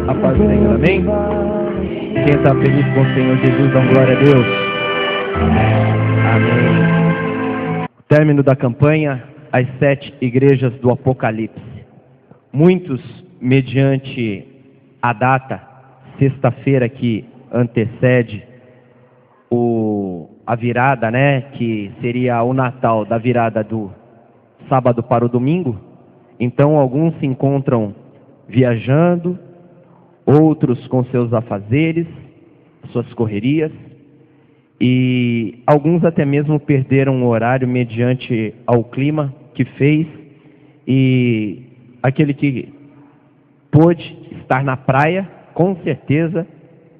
A paz do Senhor, amém? Quem está feliz com o Senhor Jesus, dá glória a Deus. Amém. Término da campanha, as 7 igrejas do Apocalipse. Muitos, mediante a data, sexta-feira que antecede a virada, né? Que seria o Natal, da virada do sábado para o domingo. Então, alguns se encontram viajando, outros com seus afazeres, suas correrias, e alguns até mesmo perderam o horário mediante ao clima que fez, e aquele que pôde estar na praia, com certeza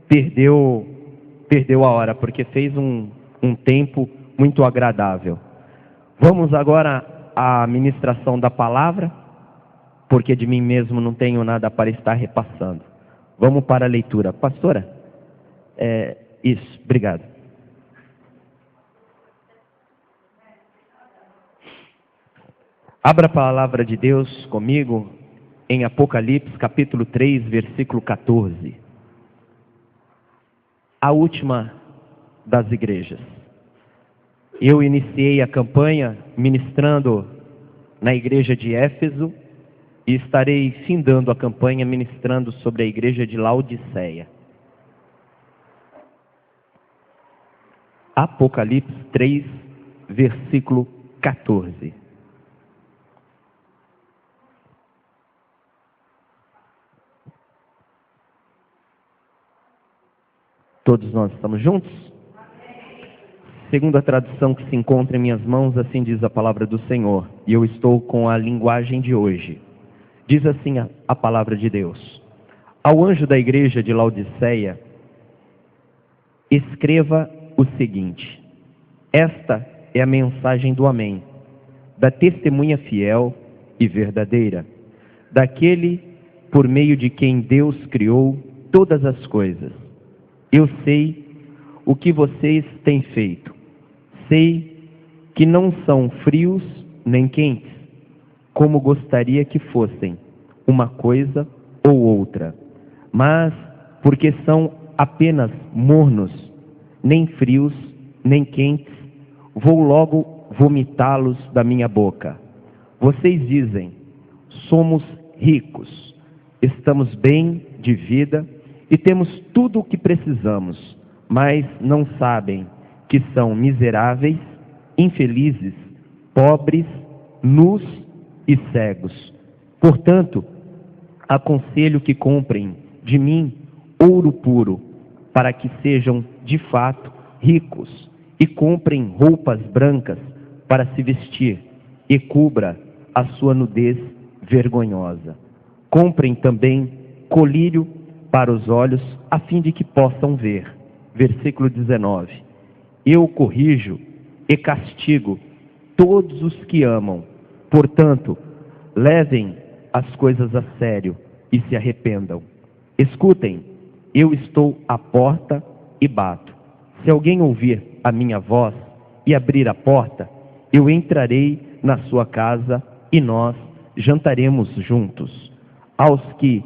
perdeu a hora, porque fez um tempo muito agradável. Vamos agora à ministração da palavra, porque de mim mesmo não tenho nada para estar repassando. Vamos para a leitura. Pastora, isso, obrigado. Abra a palavra de Deus comigo em Apocalipse, capítulo 3, versículo 14. A última das igrejas. Eu iniciei a campanha ministrando na igreja de Éfeso e estarei findando a campanha ministrando sobre a igreja de Laodiceia. Apocalipse 3, versículo 14. Todos nós estamos juntos? Segundo a tradução que se encontra em minhas mãos, assim diz a palavra do Senhor, e eu estou com a linguagem de hoje. Diz assim a palavra de Deus: ao anjo da igreja de Laodiceia, escreva o seguinte: esta é a mensagem do Amém, da testemunha fiel e verdadeira, daquele por meio de quem Deus criou todas as coisas. Eu sei o que vocês têm feito. Sei que não são frios nem quentes, como gostaria que fossem, uma coisa ou outra. Mas, porque são apenas mornos, nem frios nem quentes, vou logo vomitá-los da minha boca. Vocês dizem: somos ricos, estamos bem de vida e temos tudo o que precisamos, mas não sabem que são miseráveis, infelizes, pobres, nus e cegos. Portanto, aconselho que comprem de mim ouro puro, para que sejam de fato ricos, e comprem roupas brancas para se vestir, e cubra a sua nudez vergonhosa. Comprem também colírio para os olhos, a fim de que possam ver. Versículo 19. Eu corrijo e castigo todos os que amam. Portanto, levem as coisas a sério e se arrependam. Escutem, eu estou à porta e bato. Se alguém ouvir a minha voz e abrir a porta, eu entrarei na sua casa e nós jantaremos juntos. Aos que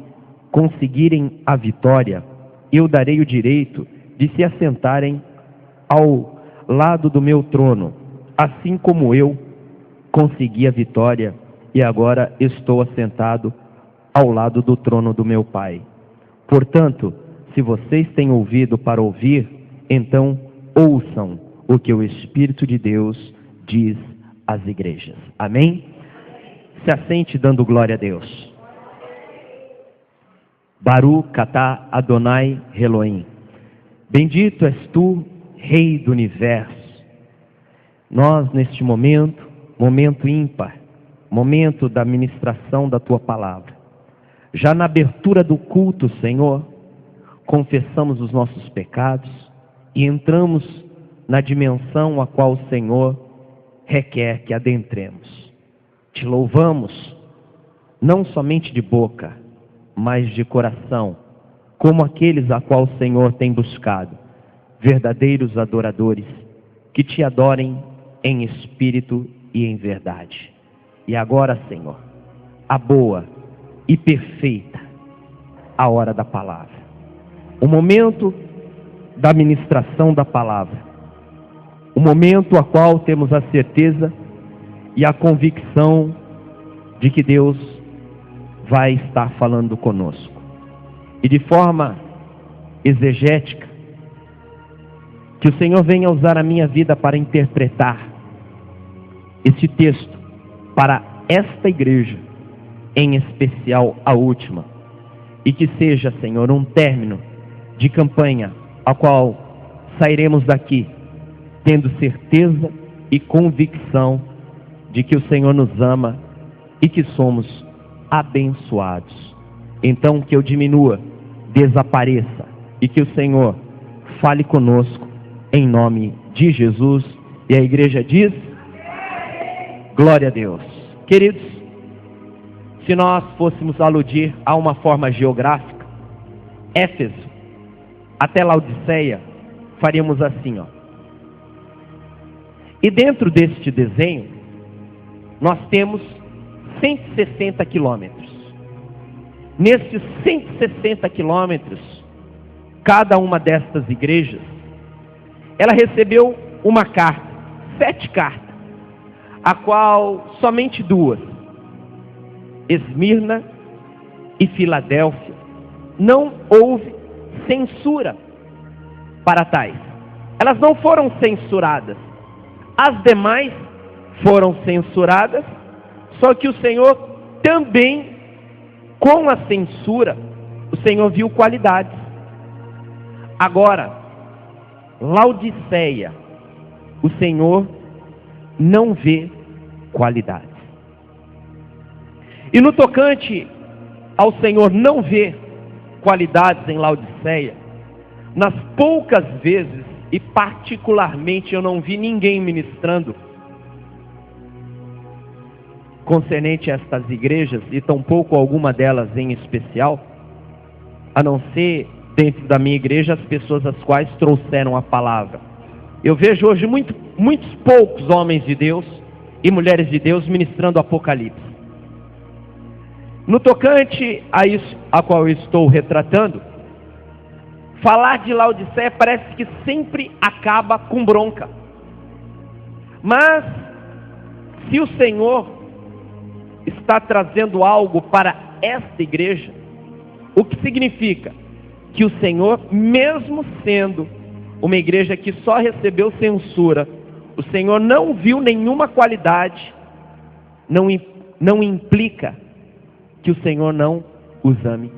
conseguirem a vitória, eu darei o direito de se assentarem ao lado do meu trono, assim como eu consegui a vitória e agora estou assentado ao lado do trono do meu Pai. Portanto, se vocês têm ouvido para ouvir, então ouçam o que o Espírito de Deus diz às igrejas. Amém? Se assente dando glória a Deus. Baruch atah Adonai Elohim. Bendito és tu, Rei do Universo. Nós, neste momento ímpar, momento da ministração da tua palavra, já na abertura do culto, Senhor, confessamos os nossos pecados e entramos na dimensão a qual o Senhor requer que adentremos. Te louvamos, não somente de boca, mas de coração, como aqueles a qual o Senhor tem buscado, verdadeiros adoradores, que te adorem em espírito e em verdade. E agora, Senhor, a boa e perfeita a hora da palavra. O momento da ministração da palavra. O momento a qual temos a certeza e a convicção de que Deus vai estar falando conosco. E de forma exegética, que o Senhor venha usar a minha vida para interpretar este texto para esta igreja, em especial a última, e que seja, Senhor, um término de campanha, a qual sairemos daqui tendo certeza e convicção de que o Senhor nos ama e que somos abençoados. Então que eu diminua, desapareça, e que o Senhor fale conosco em nome de Jesus. E a igreja diz: glória a Deus. Queridos, se nós fôssemos aludir a uma forma geográfica, Éfeso até Laodiceia, faríamos assim, ó. E dentro deste desenho, nós temos 160 quilômetros. Nesses 160 quilômetros, cada uma destas igrejas, ela recebeu uma carta, 7 cartas, a qual somente 2, Esmirna e Filadélfia, não houve censura para tais. Elas não foram censuradas. As demais foram censuradas, só que o Senhor também, com a censura, o Senhor viu qualidades. Agora, Laodiceia, o Senhor não vê qualidades. E no tocante ao Senhor não ver qualidades em Laodiceia, nas poucas vezes, e particularmente eu não vi ninguém ministrando concernente a estas igrejas, e tampouco alguma delas em especial, a não ser dentro da minha igreja as pessoas as quais trouxeram a palavra. Eu vejo hoje muitos poucos homens de Deus e mulheres de Deus ministrando Apocalipse. No tocante a isso a qual eu estou retratando, falar de Laodiceia parece que sempre acaba com bronca. Mas, se o Senhor está trazendo algo para esta igreja, o que significa? Que o Senhor, mesmo sendo uma igreja que só recebeu censura, o Senhor não viu nenhuma qualidade, não implica que o Senhor não os ame.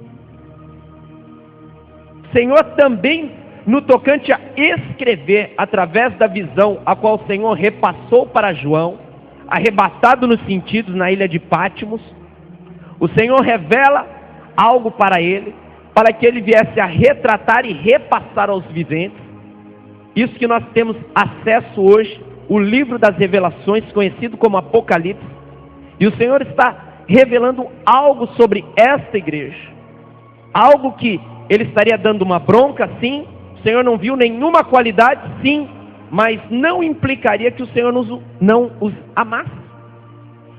O Senhor também, no tocante a escrever, através da visão a qual o Senhor repassou para João, arrebatado nos sentidos na ilha de Pátimos, o Senhor revela algo para ele, para que ele viesse a retratar e repassar aos viventes. Isso que nós temos acesso hoje, o livro das revelações, conhecido como Apocalipse. E o Senhor está revelando algo sobre esta igreja, algo que ele estaria dando uma bronca, sim. O Senhor não viu nenhuma qualidade, sim, mas não implicaria que o Senhor não os amasse.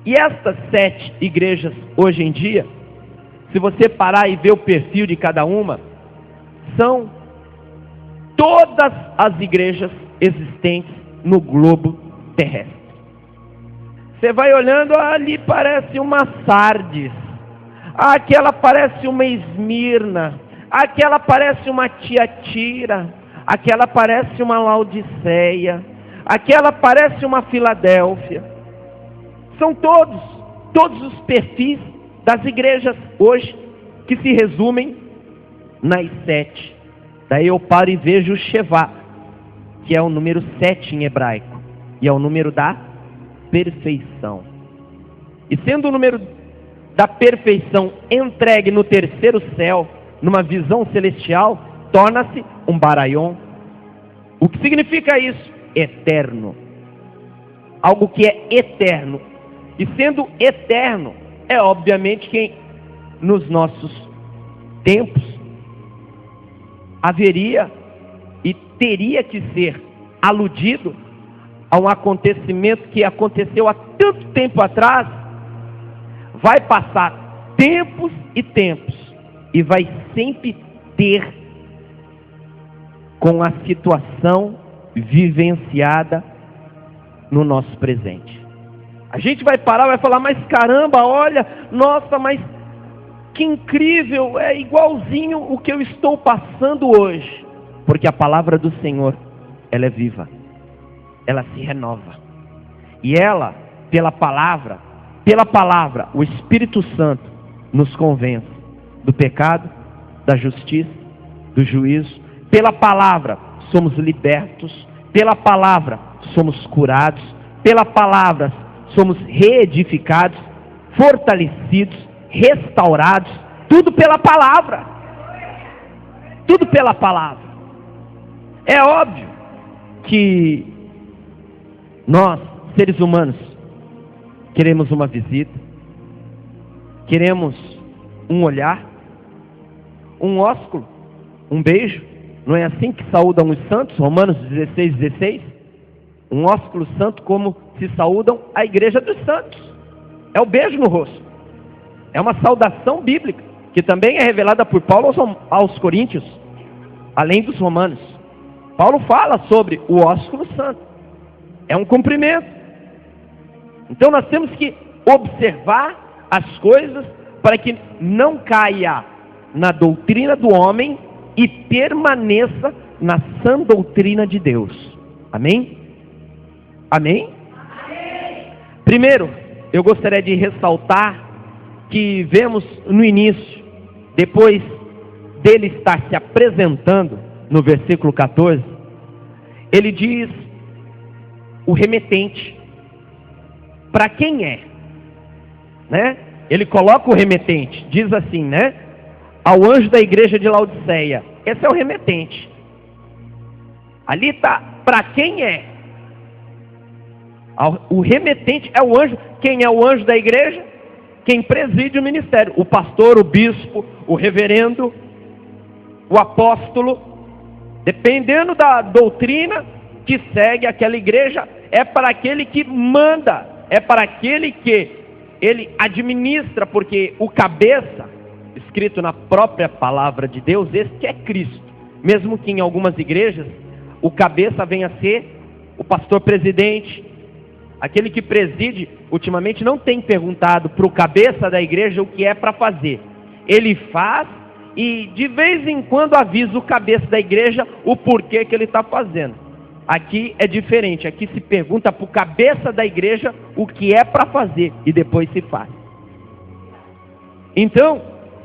E estas 7 igrejas hoje em dia, se você parar e ver o perfil de cada uma, são todas as igrejas existentes no globo terrestre. Você vai olhando, ali parece uma Sardes, aquela parece uma Esmirna, aquela parece uma Tiatira, aquela parece uma Laodiceia, aquela parece uma Filadélfia. São todos os perfis das igrejas hoje, que se resumem nas 7. Daí eu paro e vejo o Shevá, que é o número 7 em hebraico, e é o número da perfeição. E sendo o número da perfeição entregue no terceiro céu, numa visão celestial, torna-se um baraion. O que significa isso? Eterno. Algo que é eterno. E sendo eterno, é obviamente que nos nossos tempos haveria e teria que ser aludido a um acontecimento que aconteceu há tanto tempo atrás, vai passar tempos e tempos e vai sempre ter com a situação vivenciada no nosso presente. A gente vai parar, vai falar, mas caramba, olha, nossa, mas que incrível, é igualzinho o que eu estou passando hoje. Porque a palavra do Senhor, ela é viva, ela se renova. E ela, pela palavra, o Espírito Santo nos convence do pecado, da justiça, do juízo. Pela palavra somos libertos, pela palavra somos curados, pela palavra somos reedificados, fortalecidos, restaurados, tudo pela palavra. Tudo pela palavra. É óbvio que nós, seres humanos, queremos uma visita, queremos um olhar, um ósculo, um beijo. Não é assim que saúdam os santos? Romanos 16:16. Um ósculo santo como se saúdam a igreja dos santos. É o beijo no rosto. É uma saudação bíblica, que também é revelada por Paulo aos Coríntios, além dos romanos. Paulo fala sobre o ósculo santo. É um cumprimento. Então nós temos que observar as coisas para que não caia na doutrina do homem e permaneça na sã doutrina de Deus. Amém? Amém? Amém. Primeiro, eu gostaria de ressaltar que vemos no início, depois dele estar se apresentando, no versículo 14, ele diz o remetente. Para quem é? Né? Ele coloca o remetente, diz assim, né? Ao anjo da igreja de Laodiceia. Esse é o remetente. Ali está, para quem é? O remetente é o anjo. Quem é o anjo da igreja? Quem preside o ministério. O pastor, o bispo, o reverendo, o apóstolo. Dependendo da doutrina que segue aquela igreja, é para aquele que manda, é para aquele que ele administra, porque o cabeça, escrito na própria palavra de Deus, esse que é Cristo. Mesmo que em algumas igrejas o cabeça venha a ser o pastor presidente, aquele que preside. Ultimamente não tem perguntado para o cabeça da igreja o que é para fazer. Ele faz e de vez em quando avisa o cabeça da igreja o porquê que ele está fazendo. Aqui é diferente, aqui se pergunta para o cabeça da igreja o que é para fazer e depois se faz. Então,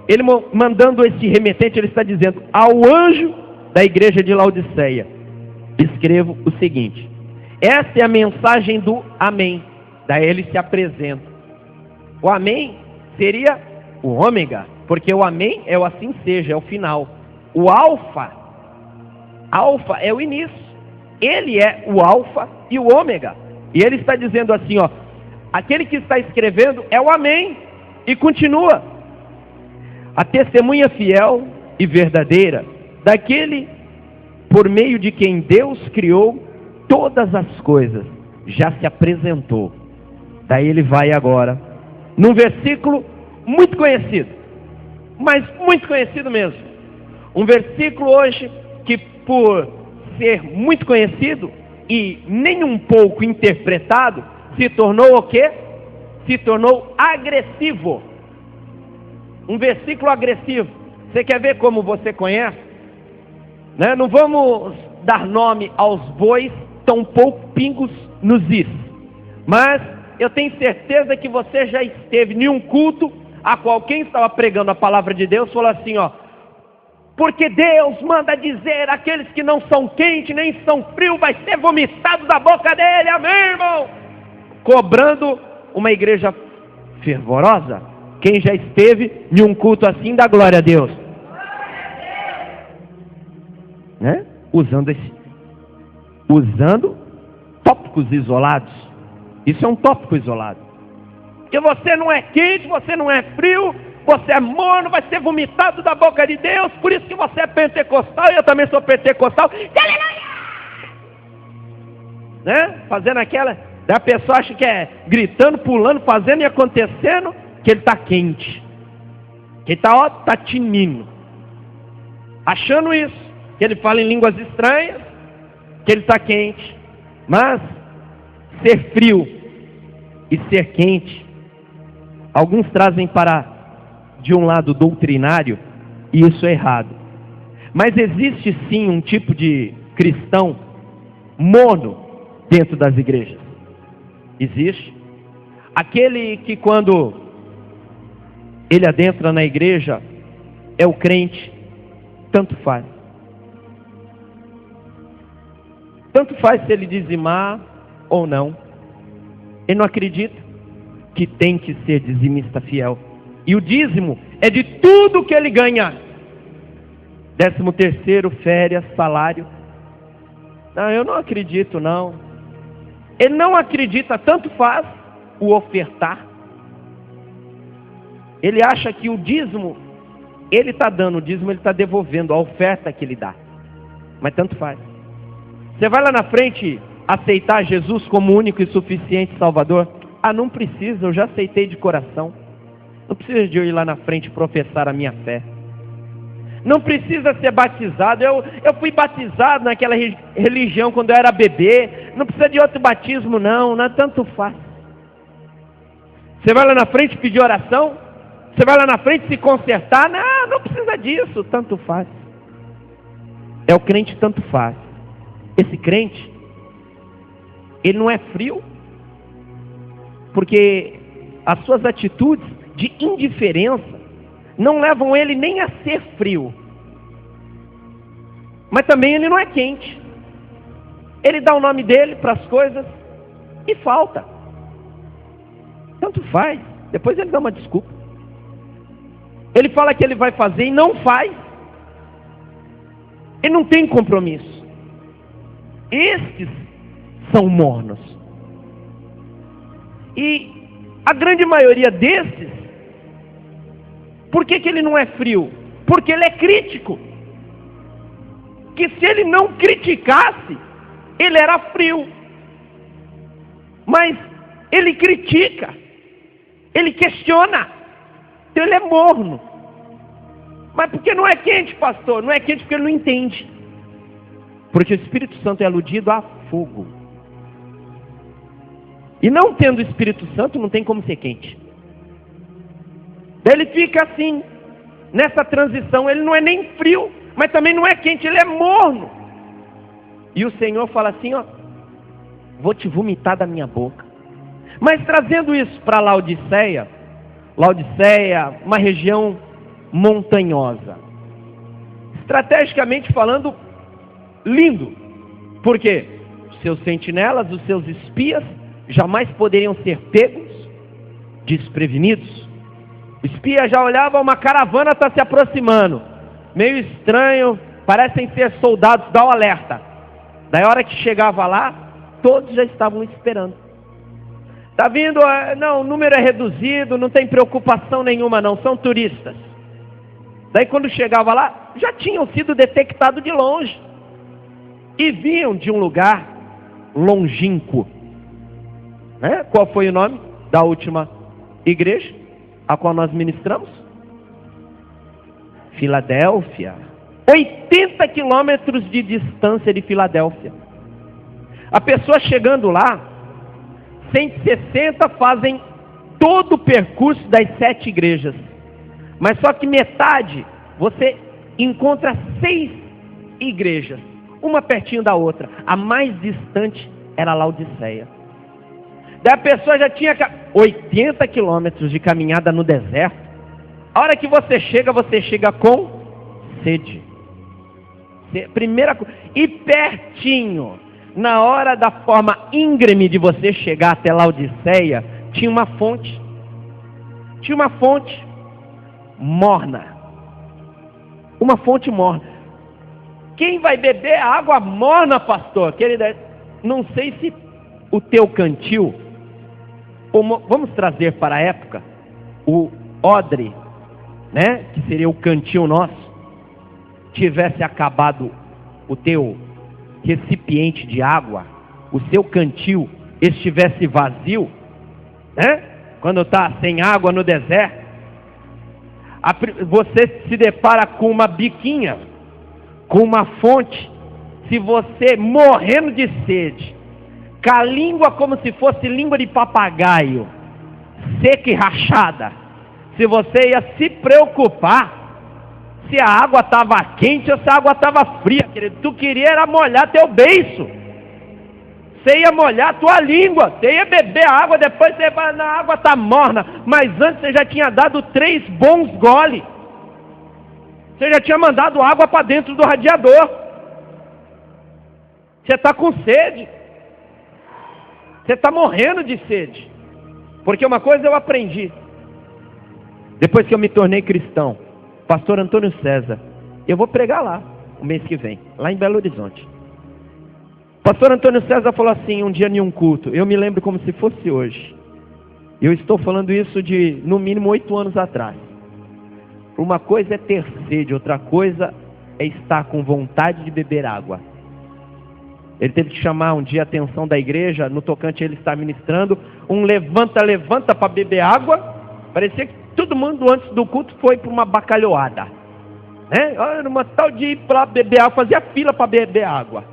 ele mandando esse remetente, ele está dizendo: ao anjo da igreja de Laodiceia, escrevo o seguinte. Essa é a mensagem do amém. Daí ele se apresenta. O amém seria o ômega, porque o amém é o assim seja, é o final. O alfa é o início. Ele é o alfa e o ômega. E ele está dizendo assim, ó, aquele que está escrevendo é o amém. E continua: a testemunha fiel e verdadeira daquele por meio de quem Deus criou todas as coisas, já se apresentou. Daí ele vai agora num versículo muito conhecido, mas muito conhecido mesmo. Um versículo hoje que, por ser muito conhecido e nem um pouco interpretado, se tornou o quê? Se tornou agressivo. Um versículo agressivo. Você quer ver como você conhece? Né? Não vamos dar nome aos bois, tampouco pingos nos is. Mas eu tenho certeza que você já esteve em um culto a qual quem estava pregando a palavra de Deus falou assim, ó: porque Deus manda dizer, aqueles que não são quentes nem são frios, vai ser vomitado da boca dele, amém, irmão? Cobrando uma igreja fervorosa. Quem já esteve em um culto assim, dá glória a Deus. Né? Usando tópicos isolados. Isso é um tópico isolado. Que você não é quente, você não é frio, você é morno, vai ser vomitado da boca de Deus. Por isso que você é pentecostal, e eu também sou pentecostal. Né? Fazendo aquela, daí a pessoa acha que é gritando, pulando, fazendo e acontecendo. que ele está quente, que ele está tinindo, achando isso, que ele fala em línguas estranhas, que ele está quente. Mas ser frio e ser quente, alguns trazem para de um lado doutrinário, e isso é errado. Mas existe sim um tipo de cristão morno dentro das igrejas. Existe. Aquele que quando ele adentra na igreja é o crente, tanto faz. Tanto faz se ele dizimar ou não. Ele não acredita que tem que ser dizimista fiel. E o dízimo é de tudo que ele ganha. 13º, férias, salário. Não, eu não acredito não. Ele não acredita, tanto faz o ofertar. Ele acha que o dízimo, ele está dando o dízimo, ele está devolvendo a oferta que ele dá. Mas tanto faz. Você vai lá na frente aceitar Jesus como único e suficiente Salvador? Ah, não precisa, eu já aceitei de coração. Não precisa de eu ir lá na frente professar a minha fé. Não precisa ser batizado. Eu fui batizado naquela religião quando eu era bebê. Não precisa de outro batismo não, tanto faz. Você vai lá na frente pedir oração? Você vai lá na frente se consertar? Não precisa disso, tanto faz. É o crente tanto faz. Esse crente, ele não é frio, porque as suas atitudes de indiferença não levam ele nem a ser frio. Mas também ele não é quente. Ele dá o nome dele para as coisas e falta. Tanto faz. Depois ele dá uma desculpa. Ele fala que ele vai fazer e não faz. Ele não tem compromisso. Estes são mornos. E a grande maioria destes, por que ele não é frio? Porque ele é crítico. Que se ele não criticasse, ele era frio. Mas ele critica, ele questiona, então ele é morno. Mas por que não é quente, pastor? Não é quente porque ele não entende. Porque o Espírito Santo é aludido a fogo. E não tendo o Espírito Santo, não tem como ser quente. Daí ele fica assim, nessa transição. Ele não é nem frio, mas também não é quente, ele é morno. E o Senhor fala assim, ó, vou te vomitar da minha boca. Mas trazendo isso para Laodiceia, uma região montanhosa. Estrategicamente falando, lindo. Por quê? Os seus sentinelas, os seus espias, jamais poderiam ser pegos desprevenidos. O espia já olhava, uma caravana está se aproximando. Meio estranho, parecem ser soldados, dá o alerta. Daí a hora que chegava lá, todos já estavam esperando. Está vindo, não, o número é reduzido, não tem preocupação nenhuma não, são turistas. Daí quando chegava lá, já tinham sido detectados de longe. E vinham de um lugar longínquo. Qual foi o nome da última igreja a qual nós ministramos? Filadélfia. 80 quilômetros de distância de Filadélfia. A pessoa chegando lá, 160 fazem todo o percurso das 7 igrejas. Mas só que metade, você encontra 6 igrejas. Uma pertinho da outra. A mais distante era Laodiceia. Daí a pessoa já tinha 80 quilômetros de caminhada no deserto. A hora que você chega com sede. Primeira coisa. E pertinho, na hora da forma íngreme de você chegar até Laodiceia, tinha uma fonte. Tinha uma fonte morna. Uma fonte morna. Quem vai beber água morna, pastor? Não sei se o teu cantil, vamos trazer para a época, o odre, né, que seria o cantil nosso, tivesse acabado o teu recipiente de água, o seu cantil estivesse vazio, né? Quando está sem água no deserto, você se depara com uma biquinha, com uma fonte. Se você morrendo de sede, com a língua como se fosse língua de papagaio, seca e rachada, se você ia se preocupar se a água estava quente ou se a água estava fria, querido, tu queria era molhar teu beiço, você ia molhar a tua língua, você ia beber a água, depois você vai, na água está morna, mas antes você já tinha dado 3 bons goles, você já tinha mandado água para dentro do radiador, você está com sede, você está morrendo de sede, porque uma coisa eu aprendi, depois que eu me tornei cristão, pastor Antônio César, eu vou pregar lá, o mês que vem, lá em Belo Horizonte. Pastor Antônio César falou assim, um dia em um culto, eu me lembro como se fosse hoje. Eu estou falando isso de, no mínimo, 8 anos atrás. Uma coisa é ter sede, outra coisa é estar com vontade de beber água. Ele teve que chamar um dia a atenção da igreja, no tocante ele está ministrando, um levanta para beber água, parecia que todo mundo antes do culto foi para uma bacalhoada, né? Era uma tal de ir para beber água, fazia fila para beber água.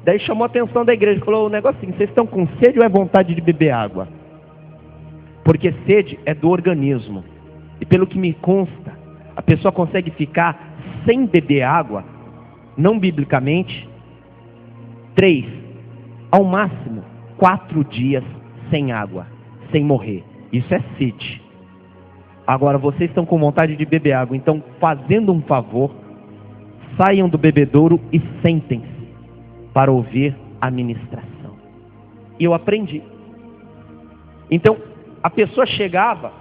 Daí chamou a atenção da igreja, falou, o negócio assim, vocês estão com sede ou é vontade de beber água? Porque sede é do organismo, e pelo que me consta, a pessoa consegue ficar sem beber água, não biblicamente, 3, ao máximo 4 dias sem água, sem morrer. Isso é sede. Agora vocês estão com vontade de beber água, então fazendo um favor, saiam do bebedouro e sentem-se para ouvir a ministração. E eu aprendi. Então a pessoa chegava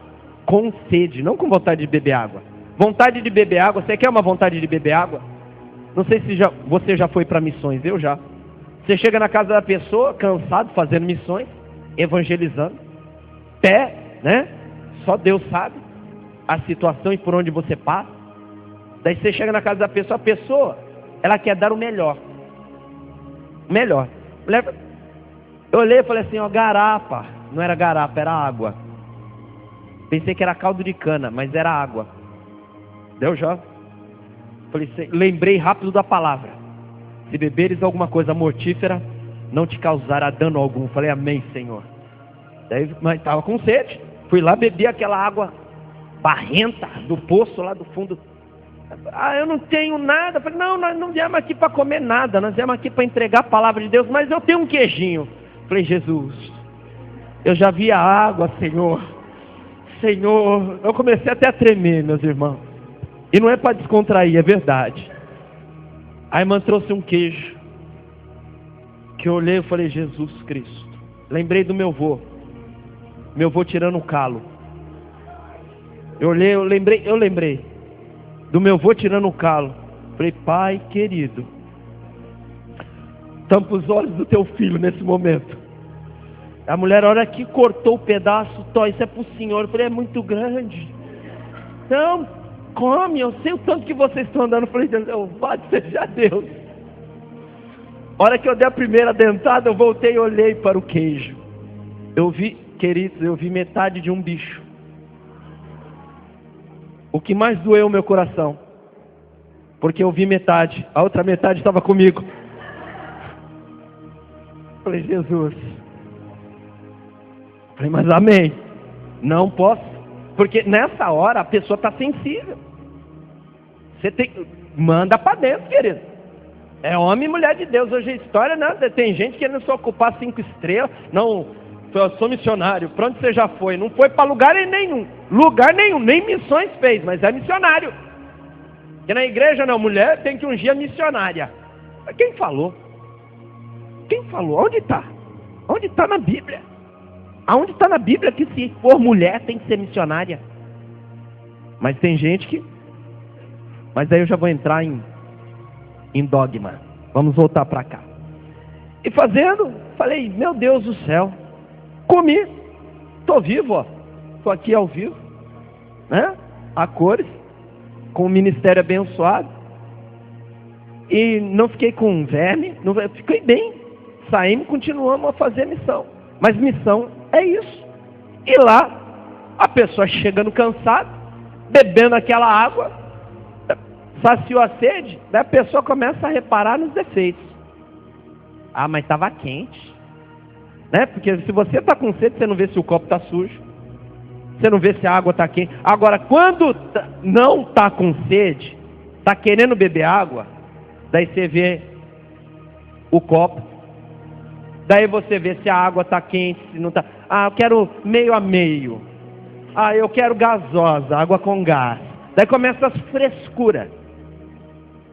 com sede, não com vontade de beber água. Vontade de beber água, você quer uma vontade de beber água? Não sei se você já foi para missões, eu já. Você chega na casa da pessoa, cansado, fazendo missões, evangelizando, pé, né? Só Deus sabe a situação e por onde você passa. Daí você chega na casa da pessoa, a pessoa, ela quer dar o melhor. O melhor. Eu olhei e falei assim, ó, garapa. Não era garapa, era água. Pensei que era caldo de cana, mas era água. Deu já? Falei, lembrei rápido da palavra. Se beberes alguma coisa mortífera, não te causará dano algum. Falei, amém, Senhor. Daí, mas estava com sede. Fui lá, bebi aquela água barrenta do poço lá do fundo. Ah, eu não tenho nada. Falei, não, nós não viemos aqui para comer nada. Nós viemos aqui para entregar a palavra de Deus. Mas eu tenho um queijinho. Falei, Jesus, eu já vi a água, Senhor. Senhor, eu comecei até a tremer, meus irmãos. E não é para descontrair, é verdade. A irmã trouxe um queijo, que eu olhei e falei, Jesus Cristo. Lembrei do meu avô tirando o calo. Eu lembrei do meu avô tirando o calo. Falei, Pai querido, tampa os olhos do teu filho nesse momento. A mulher, a hora que cortou o pedaço, isso é para o Senhor. Eu falei, é muito grande. Então, come, eu sei o tanto que vocês estão andando. Eu falei, louvado seja Deus. A hora que eu dei a primeira dentada, eu voltei e olhei para o queijo. Eu vi, queridos, eu vi metade de um bicho. O que mais doeu o meu coração, porque eu vi metade, a outra metade estava comigo. Falei, Jesus. Falei, mas amém. Não posso, porque nessa hora a pessoa está sensível. Você manda para dentro, querido. É homem e mulher de Deus. Hoje a história, né? Tem gente querendo só ocupar 5 estrelas. Não, eu sou missionário. Para onde você já foi? Não foi para lugar nenhum. Lugar nenhum, nem missões fez, mas é missionário. Porque na igreja não, mulher tem que ungir a missionária. Mas quem falou? Quem falou? Onde está? Onde está na Bíblia? Aonde está na Bíblia que se for mulher tem que ser missionária? Mas tem gente que... Mas aí eu já vou entrar em dogma. Vamos voltar para cá. E fazendo, falei, meu Deus do céu. Comi. Estou vivo, ó. Estou aqui ao vivo. Né? A cores. Com o ministério abençoado. E não fiquei com verme. Não, fiquei bem. Saímos e continuamos a fazer missão. Mas missão é isso. E lá, a pessoa chegando cansada, bebendo aquela água, saciou a sede, daí a pessoa começa a reparar nos defeitos. Ah, mas estava quente, né? Porque se você está com sede, você não vê se o copo está sujo, você não vê se a água está quente. Agora, quando não está com sede, está querendo beber água, daí você vê o copo, daí você vê se a água está quente, se não está. Ah, eu quero meio a meio. Ah, eu quero gasosa, água com gás. Daí começa as frescuras.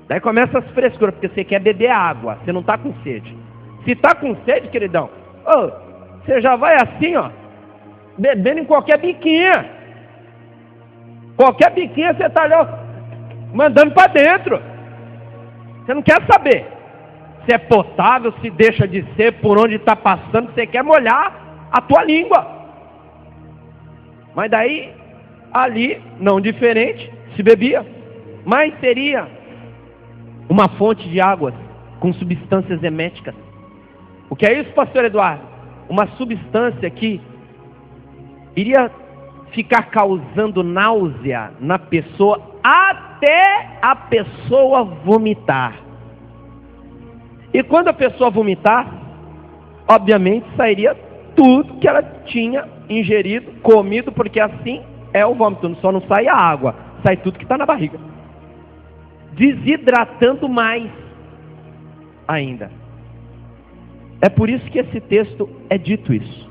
Porque você quer beber água, você não está com sede. Se está com sede, queridão, você já vai assim, ó, bebendo em qualquer biquinha. Qualquer biquinha você está ali, ó, mandando para dentro. Você não quer saber se é potável, se deixa de ser, por onde está passando. Você quer molhar a tua língua. Mas daí, ali, não diferente, se bebia. Mas seria uma fonte de águas com substâncias eméticas. O que é isso, pastor Eduardo? Uma substância que iria ficar causando náusea na pessoa até a pessoa vomitar. E quando a pessoa vomitar, obviamente sairia tudo que ela tinha ingerido, comido, porque assim é o vômito, só não sai a água, sai tudo que está na barriga, desidratando mais ainda. É por isso que esse texto é dito isso,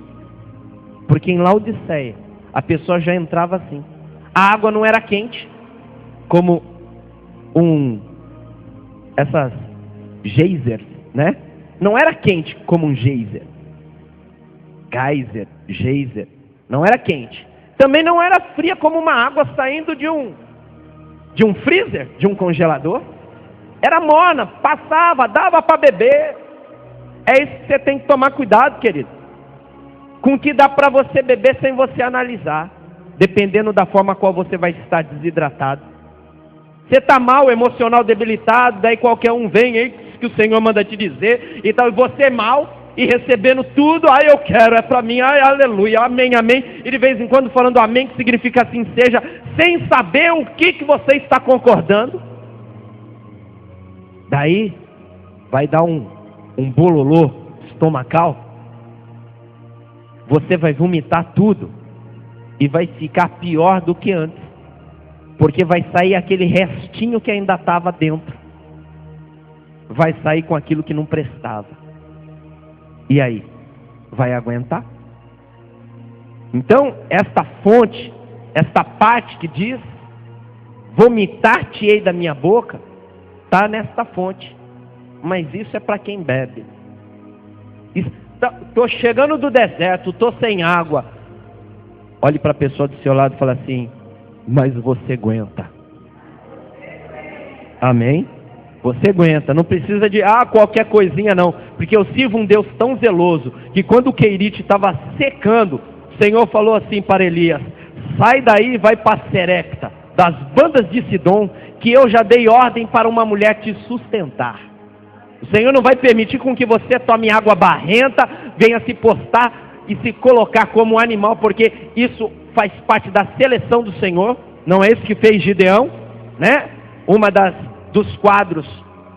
porque em Laodiceia a pessoa já entrava assim. A água não era quente, como essas geysers, né? Não era quente como um geyser. Geyser, geyser, não era quente. Também não era fria como uma água saindo de um freezer, de um congelador. Era morna, passava, dava para beber. É isso que você tem que tomar cuidado, querido, com o que dá para você beber sem você analisar, dependendo da forma qual você vai estar desidratado. Você está mal, emocional, debilitado, daí qualquer um vem aí que o Senhor manda te dizer, então você mal e recebendo tudo, eu quero, é para mim, aleluia, amém, amém, e de vez em quando falando amém, que significa assim seja, sem saber o que você está concordando. Daí vai dar um bololô estomacal, você vai vomitar tudo e vai ficar pior do que antes, porque vai sair aquele restinho que ainda estava dentro, vai sair com aquilo que não prestava. E aí, vai aguentar? Então, esta fonte, esta parte que diz vomitar-te-ei da minha boca, está nesta fonte. Mas isso é para quem bebe. Estou chegando do deserto, estou sem água. Olhe para a pessoa do seu lado e fala assim: mas você aguenta. Amém? Você aguenta, não precisa de qualquer coisinha não, porque eu sirvo um Deus tão zeloso, que quando o Querite estava secando, o Senhor falou assim para Elias: sai daí e vai para Serepta, das bandas de Sidom, que eu já dei ordem para uma mulher te sustentar. O Senhor não vai permitir com que você tome água barrenta, venha se postar e se colocar como animal, porque isso faz parte da seleção do Senhor. Não é isso que fez Gideão, né? Dos quadros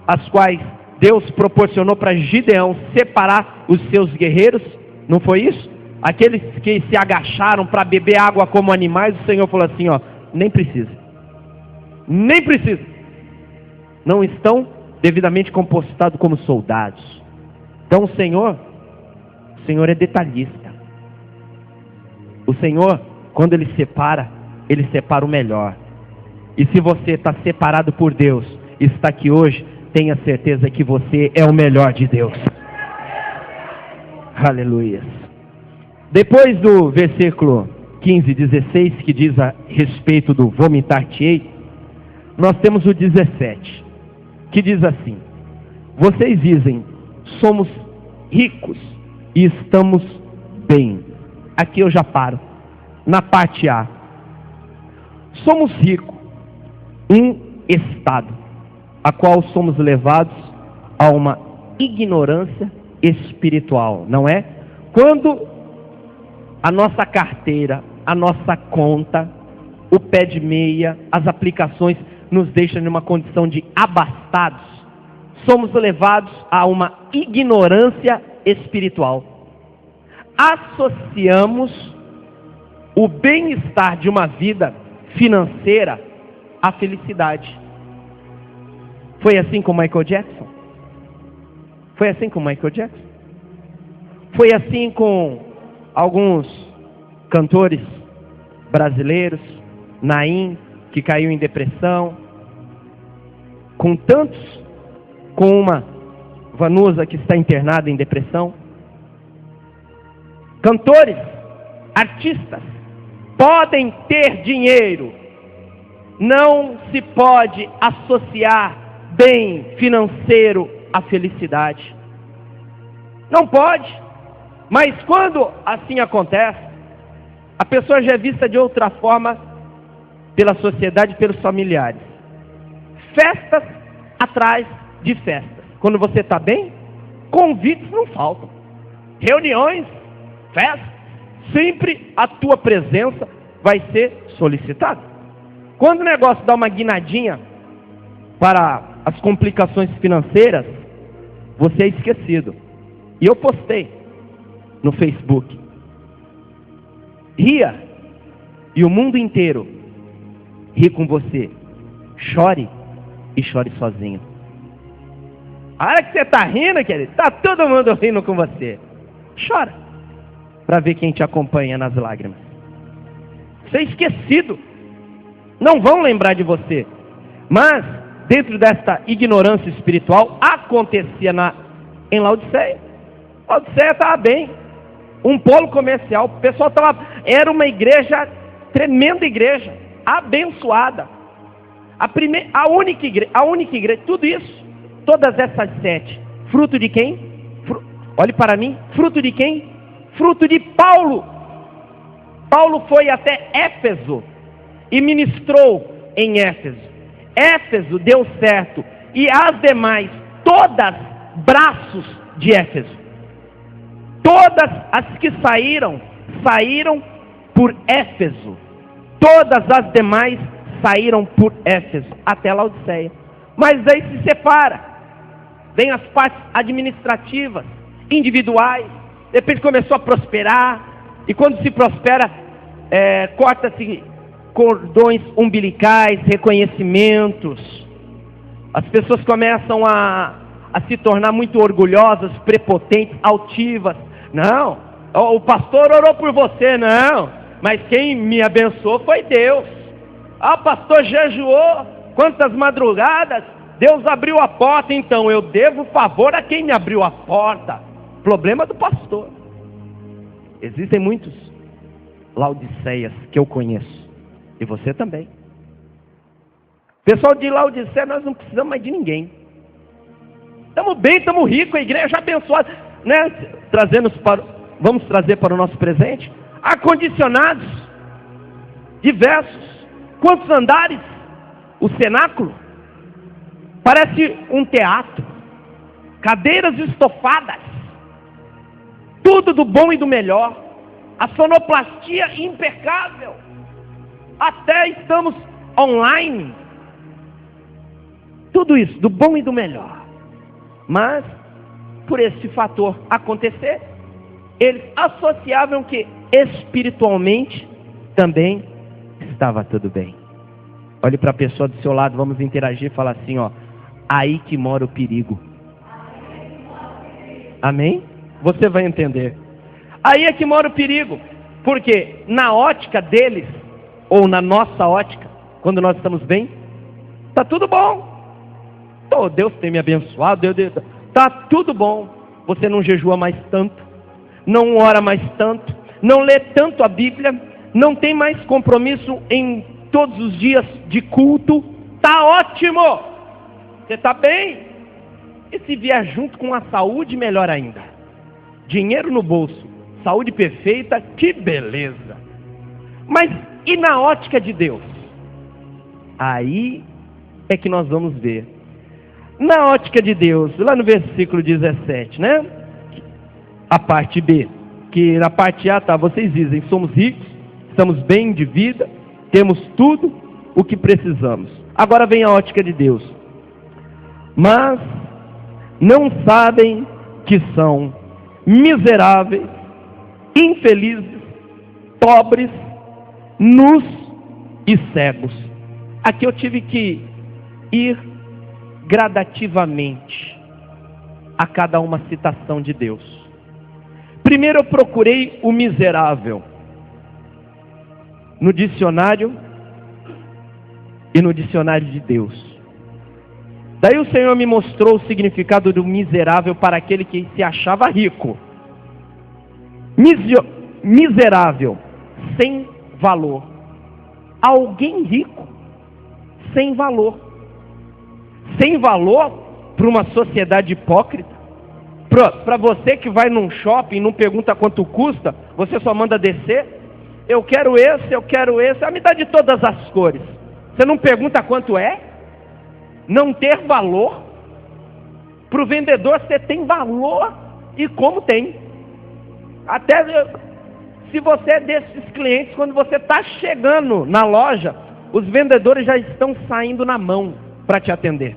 as quais Deus proporcionou para Gideão separar os seus guerreiros, não foi isso? Aqueles que se agacharam para beber água como animais, o Senhor falou assim: nem precisa, não estão devidamente compostados como soldados. Então o Senhor é detalhista. O Senhor, quando Ele separa o melhor. E se você está separado por Deus, está aqui hoje, tenha certeza que você é o melhor de Deus. Aleluia. Depois do versículo 15 e 16, que diz a respeito do vomitar-te-ei, nós temos o 17, que diz assim: vocês dizem, somos ricos e estamos bem. Aqui eu já paro, na parte A. Somos ricos, um estado, a qual somos levados a uma ignorância espiritual, não é? Quando a nossa carteira a nossa conta, o pé de meia, as aplicações nos deixam numa condição de abastados, somos levados a uma ignorância espiritual. Associamos o bem-estar de uma vida financeira à felicidade. Foi assim com Michael Jackson? Foi assim com Michael Jackson? Foi assim com alguns cantores brasileiros, Naim, que caiu em depressão, com tantos, com uma Vanusa que está internada em depressão. Cantores, artistas, podem ter dinheiro, não se pode associar bem financeiro à felicidade. Não pode. Mas quando assim acontece, a pessoa já é vista de outra forma pela sociedade, pelos familiares. Festas atrás de festas. Quando você está bem, convites não faltam. Reuniões, festas, sempre a tua presença vai ser solicitada. Quando o negócio dá uma guinadinha para as complicações financeiras, você é esquecido. E eu postei no Facebook: ria e o mundo inteiro ri com você. Chore e chore sozinho. A hora que você está rindo, querido, está todo mundo rindo com você. Chora para ver quem te acompanha nas lágrimas. Você é esquecido. Não vão lembrar de você. Mas dentro desta ignorância espiritual, acontecia em Laodiceia. Laodiceia estava bem, um polo comercial, o pessoal era uma igreja, tremenda igreja, abençoada, a única igreja, tudo isso, todas essas 7, fruto de quem? Olhe para mim, fruto de quem? Fruto de Paulo. Paulo foi até Éfeso e ministrou em Éfeso. Éfeso deu certo, e as demais, todas braços de Éfeso. Todas as que saíram por Éfeso. Todas as demais saíram por Éfeso, até Laodiceia. Mas aí se separa. Vem as partes administrativas, individuais. De repente começou a prosperar. E quando se prospera, corta-se cordões umbilicais, reconhecimentos. As pessoas começam a se tornar muito orgulhosas, prepotentes, altivas. Não, o pastor orou por você, não, mas quem me abençoou foi Deus. O pastor jejuou quantas madrugadas, Deus abriu a porta, então eu devo favor a quem me abriu a porta. Problema do pastor. Existem muitos Laodiceias que eu conheço, e você também. Pessoal de Laodiceia, nós não precisamos mais de ninguém. Estamos bem, estamos ricos, a igreja abençoada, né? Vamos trazer para o nosso presente ar-condicionados diversos. Quantos andares? O cenáculo parece um teatro, cadeiras estofadas, tudo do bom e do melhor, a sonoplastia impecável, até estamos online, tudo isso do bom e do melhor. Mas por esse fator acontecer, eles associavam que espiritualmente também estava tudo bem. Olhe para a pessoa do seu lado, vamos interagir e falar assim, ó: aí que mora o perigo. Amém? Você vai entender. Aí é que mora o perigo, porque na ótica deles, ou na nossa ótica, quando nós estamos bem, está tudo bom. Oh, Deus tem me abençoado, está tudo bom. Você não jejua mais tanto, não ora mais tanto, não lê tanto a Bíblia, não tem mais compromisso em todos os dias de culto. Está ótimo, você está bem. E se vier junto com a saúde, melhor ainda. Dinheiro no bolso, saúde perfeita, que beleza. Mas e na ótica de Deus? Aí é que nós vamos ver. Na ótica de Deus, lá no versículo 17, né? A parte B, que na parte A tá, vocês dizem, somos ricos, estamos bem de vida, temos tudo o que precisamos. Agora vem a ótica de Deus. Mas não sabem que são miseráveis, infelizes, pobres, nus e cegos. Aqui eu tive que ir gradativamente a cada uma citação de Deus. Primeiro eu procurei o miserável no dicionário e no dicionário de Deus. Daí o Senhor me mostrou o significado do miserável para aquele que se achava rico. Miserável, sem valor. Alguém rico, sem valor. Sem valor para uma sociedade hipócrita. Para você que vai num shopping e não pergunta quanto custa, você só manda descer. Eu quero esse. Me dá de todas as cores. Você não pergunta quanto é? Não ter valor. Para o vendedor você tem valor. E como tem. Até se você é desses clientes, quando você está chegando na loja, os vendedores já estão saindo na mão para te atender.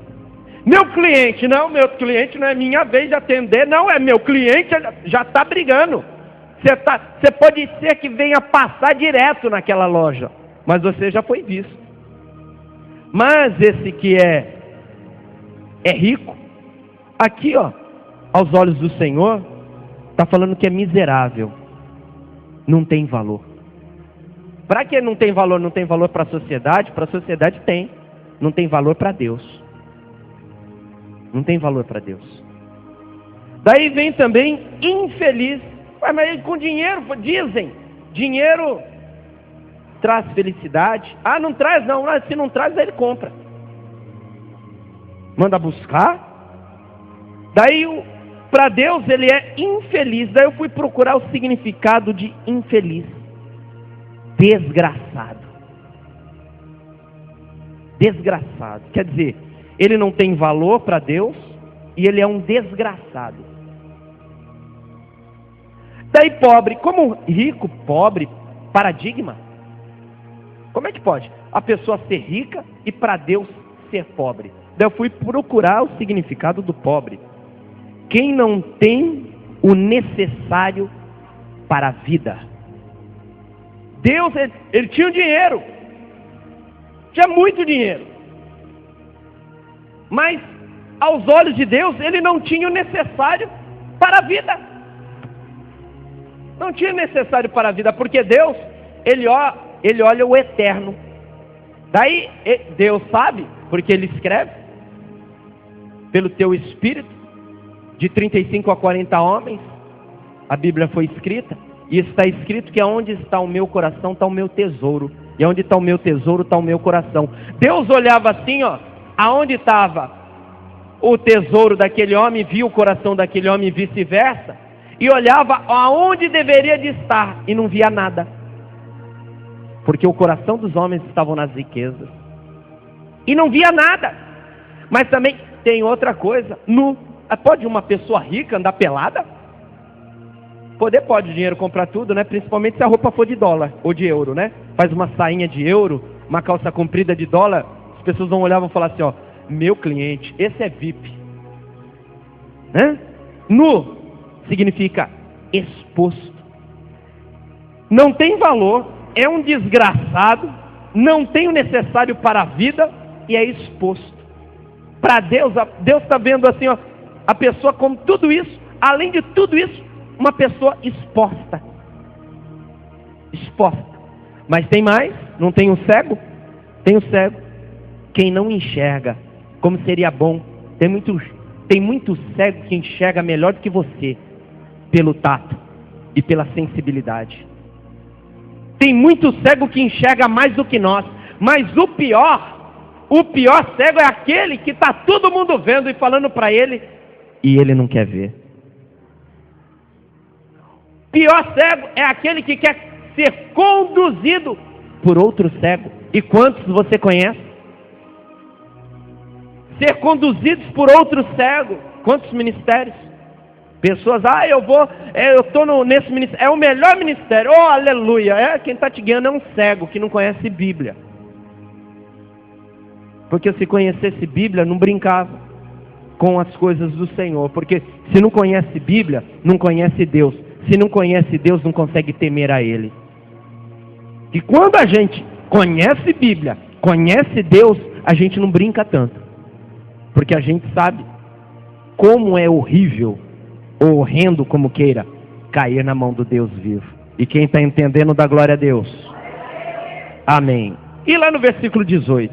Meu cliente não é minha vez de atender, não, é meu cliente, já está brigando. Você pode ser que venha passar direto naquela loja, mas você já foi visto. Mas esse que é rico, aqui ó, aos olhos do Senhor, está falando que é miserável, não tem valor. Para que não tem valor? Não tem valor para a sociedade? Para a sociedade tem, não tem valor para Deus. Não tem valor para Deus. Daí vem também infeliz. Mas com dinheiro, dizem, dinheiro traz felicidade. Ah, não traz não, se não traz, ele compra. Manda buscar. Daí, para Deus, ele é infeliz. Daí eu fui procurar o significado de infeliz. Desgraçado. Desgraçado. Quer dizer, ele não tem valor para Deus e ele é um desgraçado. Daí pobre, como rico, pobre, paradigma. Como é que pode a pessoa ser rica e para Deus ser pobre? Daí eu fui procurar o significado do pobre. Quem não tem o necessário para a vida. Deus, ele tinha o dinheiro. Tinha muito dinheiro. Mas, aos olhos de Deus, ele não tinha o necessário para a vida. Não tinha necessário para a vida, porque Deus, ele olha o eterno. Daí, Deus sabe, porque ele escreve, pelo teu espírito, de 35 a 40 homens, a Bíblia foi escrita, e está escrito que aonde está o meu coração, está o meu tesouro. E onde está o meu tesouro, está o meu coração. Deus olhava assim, ó, aonde estava o tesouro daquele homem, via o coração daquele homem e vice-versa, e olhava aonde deveria de estar e não via nada, porque o coração dos homens estavam nas riquezas e não via nada. Mas também tem outra coisa, nu. Pode uma pessoa rica andar pelada? Pode, o dinheiro comprar tudo, né? Principalmente se a roupa for de dólar ou de euro, né? Faz uma sainha de euro, uma calça comprida de dólar, as pessoas vão olhar e vão falar assim, ó, meu cliente, esse é VIP, né? Nu significa exposto, não tem valor, é um desgraçado, não tem o necessário para a vida e é exposto. Para Deus, Deus está vendo assim, ó, a pessoa como tudo isso, além de tudo isso, uma pessoa exposta. Exposta. Mas tem mais, não tem o cego? Tem o cego. Quem não enxerga, como seria bom, tem muito cego que enxerga melhor do que você, pelo tato e pela sensibilidade. Tem muito cego que enxerga mais do que nós, mas o pior cego é aquele que está todo mundo vendo e falando para ele, e ele não quer ver. Pior cego é aquele que quer ser conduzido por outro cego. E quantos você conhece? Ser conduzidos por outro cego. Quantos ministérios? Pessoas, eu estou nesse ministério, é o melhor ministério, oh aleluia, quem está te guiando é um cego que não conhece Bíblia. Porque se conhecesse Bíblia, não brincava com as coisas do Senhor. Porque se não conhece Bíblia, não conhece Deus. Se não conhece Deus, não consegue temer a Ele. E quando a gente conhece Bíblia, conhece Deus, a gente não brinca tanto. Porque a gente sabe como é horrível, ou horrendo como queira, cair na mão do Deus vivo. E quem está entendendo, dá glória a Deus. Amém. E lá no versículo 18,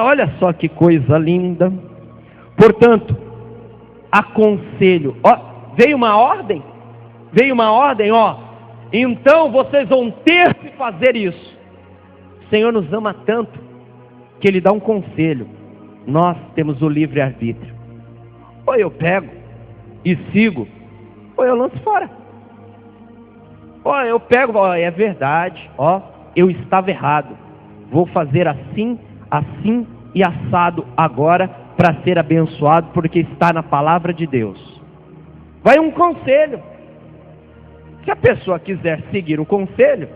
olha só que coisa linda. Portanto, aconselho. Veio uma ordem. Então vocês vão ter que fazer isso. O Senhor nos ama tanto que Ele dá um conselho. Nós temos o livre-arbítrio. Ou eu pego e sigo, ou eu lanço fora. Ou eu pego, é verdade, eu estava errado. Vou fazer assim e assado agora para ser abençoado, porque está na palavra de Deus. Vai um conselho. Se a pessoa quiser seguir o conselho,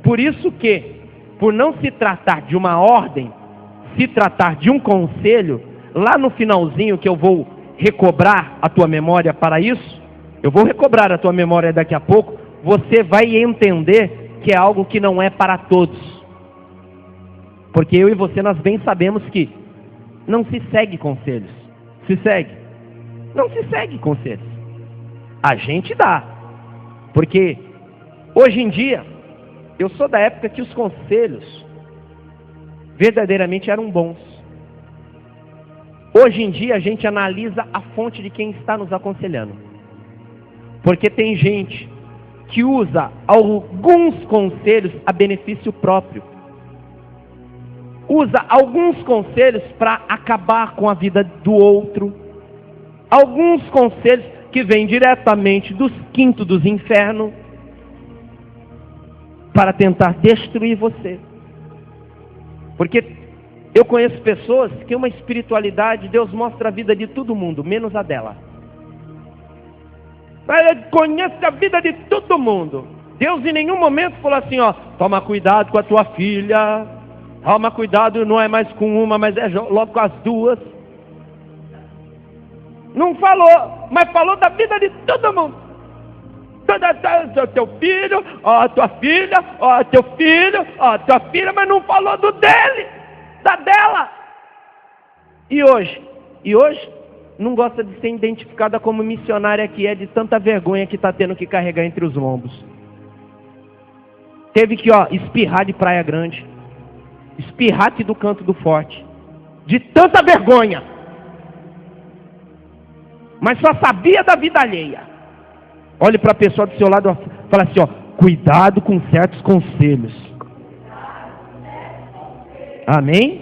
por isso que, por não se tratar de uma ordem, se tratar de um conselho, lá no finalzinho que eu vou recobrar a tua memória para isso, eu vou recobrar a tua memória daqui a pouco, você vai entender que é algo que não é para todos. Porque eu e você, nós bem sabemos que não se segue conselhos. Se segue? Não se segue conselhos. A gente dá. Porque hoje em dia, eu sou da época que os conselhos verdadeiramente eram bons. Hoje em dia a gente analisa a fonte de quem está nos aconselhando. Porque tem gente que usa alguns conselhos a benefício próprio. Usa alguns conselhos para acabar com a vida do outro. Alguns conselhos que vêm diretamente dos quintos dos infernos para tentar destruir você. Porque eu conheço pessoas que uma espiritualidade, Deus mostra a vida de todo mundo, menos a dela. Ele conhece a vida de todo mundo. Deus em nenhum momento falou assim, toma cuidado com a tua filha, toma cuidado, não é mais com uma, mas é logo com as duas. Não falou, mas falou da vida de todo mundo. Teu filho, tua filha, teu filho, tua filha, mas não falou do dele, da dela. E hoje, não gosta de ser identificada como missionária que é, de tanta vergonha que está tendo que carregar entre os lombos. Teve que espirrar de Praia Grande, espirrar aqui do Canto do Forte, de tanta vergonha. Mas só sabia da vida alheia. Olhe para a pessoa do seu lado e fala assim, cuidado com certos conselhos. Amém?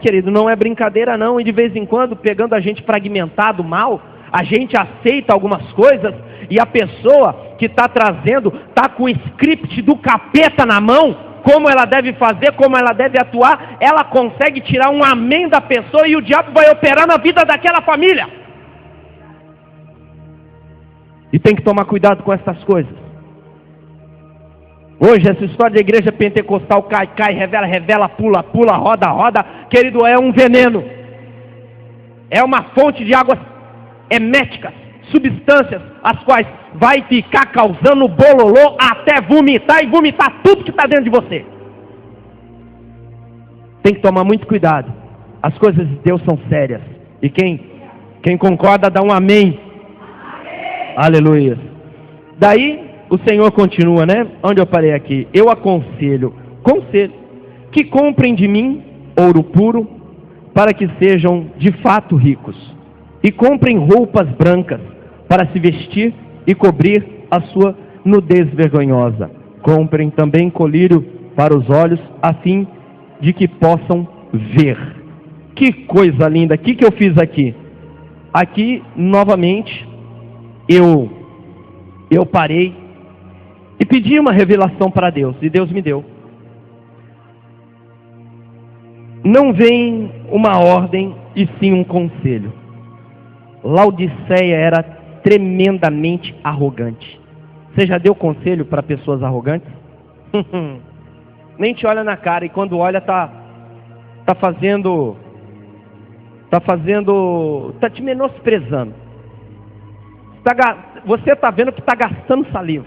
Querido, não é brincadeira não. E de vez em quando, pegando a gente fragmentado mal, a gente aceita algumas coisas e a pessoa que está trazendo, está com o script do capeta na mão, como ela deve fazer, como ela deve atuar, ela consegue tirar um amém da pessoa e o diabo vai operar na vida daquela família. E tem que tomar cuidado com essas coisas. Hoje essa história da igreja pentecostal cai, revela, pula, roda, querido, é um veneno. É uma fonte de águas eméticas, substâncias, as quais vai ficar causando bololô até vomitar e vomitar tudo que está dentro de você. Tem que tomar muito cuidado. As coisas de Deus são sérias. E quem concorda dá um amém. Aleluia. Daí o Senhor continua, onde eu parei aqui. Eu aconselho que comprem de mim ouro puro, para que sejam de fato ricos, e comprem roupas brancas para se vestir e cobrir a sua nudez vergonhosa. Comprem também colírio para os olhos, a fim de que possam ver. Que coisa linda! O que eu fiz aqui? Aqui, novamente, eu parei e pedi uma revelação para Deus, e Deus me deu. Não vem uma ordem, e sim um conselho. Laodiceia era tremendamente arrogante. Você já deu conselho para pessoas arrogantes? Nem te olha na cara, e quando olha tá te menosprezando. Você está vendo que está gastando saliva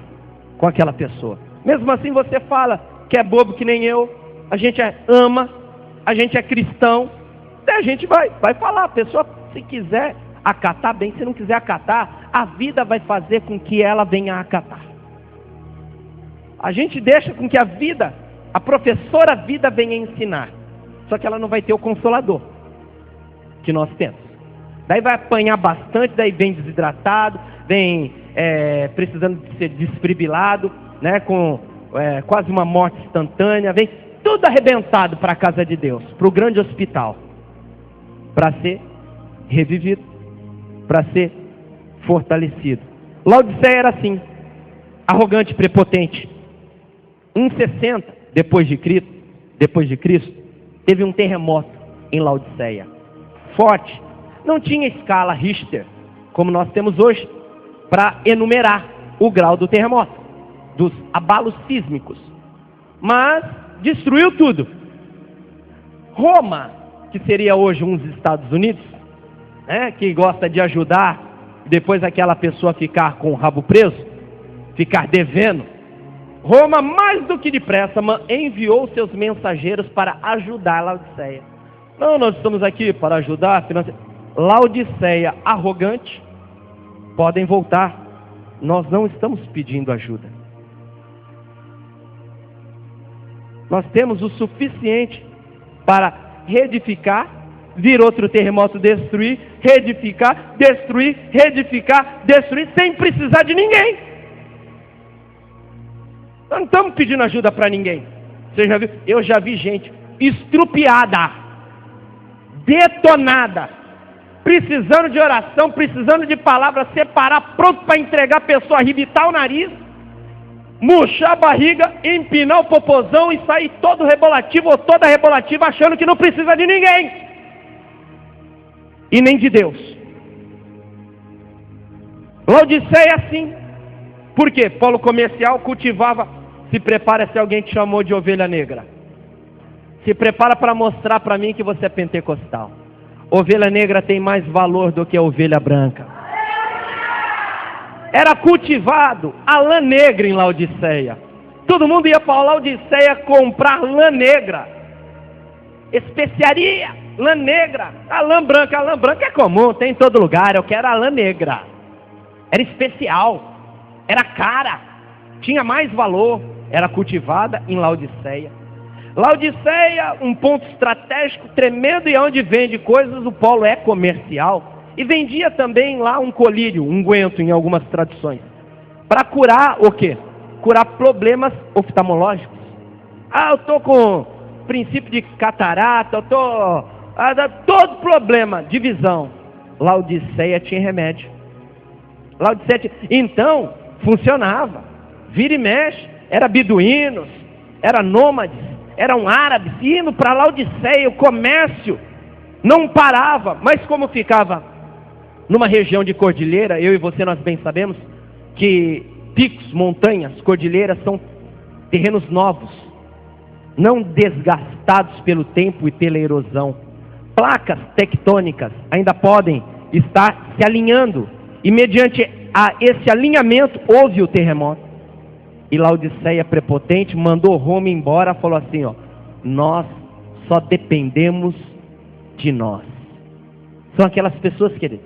com aquela pessoa. Mesmo assim você fala que é bobo que nem eu, a gente ama, a gente é cristão, a gente vai falar. A pessoa, se quiser acatar bem, se não quiser acatar, a vida vai fazer com que ela venha a acatar. A gente deixa com que a professora vida venha ensinar, só que ela não vai ter o consolador que nós temos. Daí vai apanhar bastante, daí vem desidratado, vem precisando de ser desfibrilado, né, com quase uma morte instantânea, vem tudo arrebentado para a casa de Deus, para o grande hospital, para ser revivido, para ser fortalecido. Laodiceia era assim, arrogante, prepotente. Em 60 depois de Cristo, teve um terremoto em Laodiceia, forte. Não tinha escala Richter, como nós temos hoje, para enumerar o grau do terremoto, dos abalos sísmicos. Mas destruiu tudo. Roma, que seria hoje uns Estados Unidos, né, que gosta de ajudar, depois aquela pessoa ficar com o rabo preso, ficar devendo. Roma, mais do que depressa, enviou seus mensageiros para ajudar Laodiceia. Não, nós estamos aqui para ajudar. Laodiceia, arrogante, podem voltar. Nós não estamos pedindo ajuda. Nós temos o suficiente para reedificar, vir outro terremoto, destruir, reedificar, destruir, reedificar, destruir, sem precisar de ninguém. Nós não estamos pedindo ajuda para ninguém. Você já viu? Eu já vi gente estrupiada, detonada, precisando de oração, precisando de palavra, separar, pronto para entregar a pessoa, arrebitar o nariz, murchar a barriga, empinar o popozão e sair todo rebolativo ou toda rebolativa, achando que não precisa de ninguém e nem de Deus. Laodiceia é assim. Por quê? Polo comercial, cultivava. Se prepara se alguém te chamou de ovelha negra. Se prepara para mostrar para mim que você é pentecostal. Ovelha negra tem mais valor do que a ovelha branca. Era cultivado a lã negra em Laodiceia. Todo mundo ia para Laodiceia comprar lã negra. Especiaria, lã negra. A lã branca é comum, tem em todo lugar. Eu quero a lã negra. Era especial, era cara, tinha mais valor. Era cultivada em Laodiceia. Laodiceia, um ponto estratégico tremendo, e onde vende coisas, o polo é comercial. E vendia também lá um colírio, um unguento em algumas tradições. Para curar o quê? Curar problemas oftalmológicos. Eu estou com princípio de catarata, eu estou... todo problema de visão. Laodiceia tinha remédio. Então, funcionava. Vira e mexe. Era beduínos, era nômades, eram árabes, indo para Laodiceia, o comércio não parava. Mas como ficava numa região de cordilheira, eu e você nós bem sabemos que picos, montanhas, cordilheiras são terrenos novos, não desgastados pelo tempo e pela erosão. Placas tectônicas ainda podem estar se alinhando, e mediante esse alinhamento houve o terremoto. E Laodiceia, prepotente, mandou Roma embora, falou assim, nós só dependemos de nós. São aquelas pessoas, querido,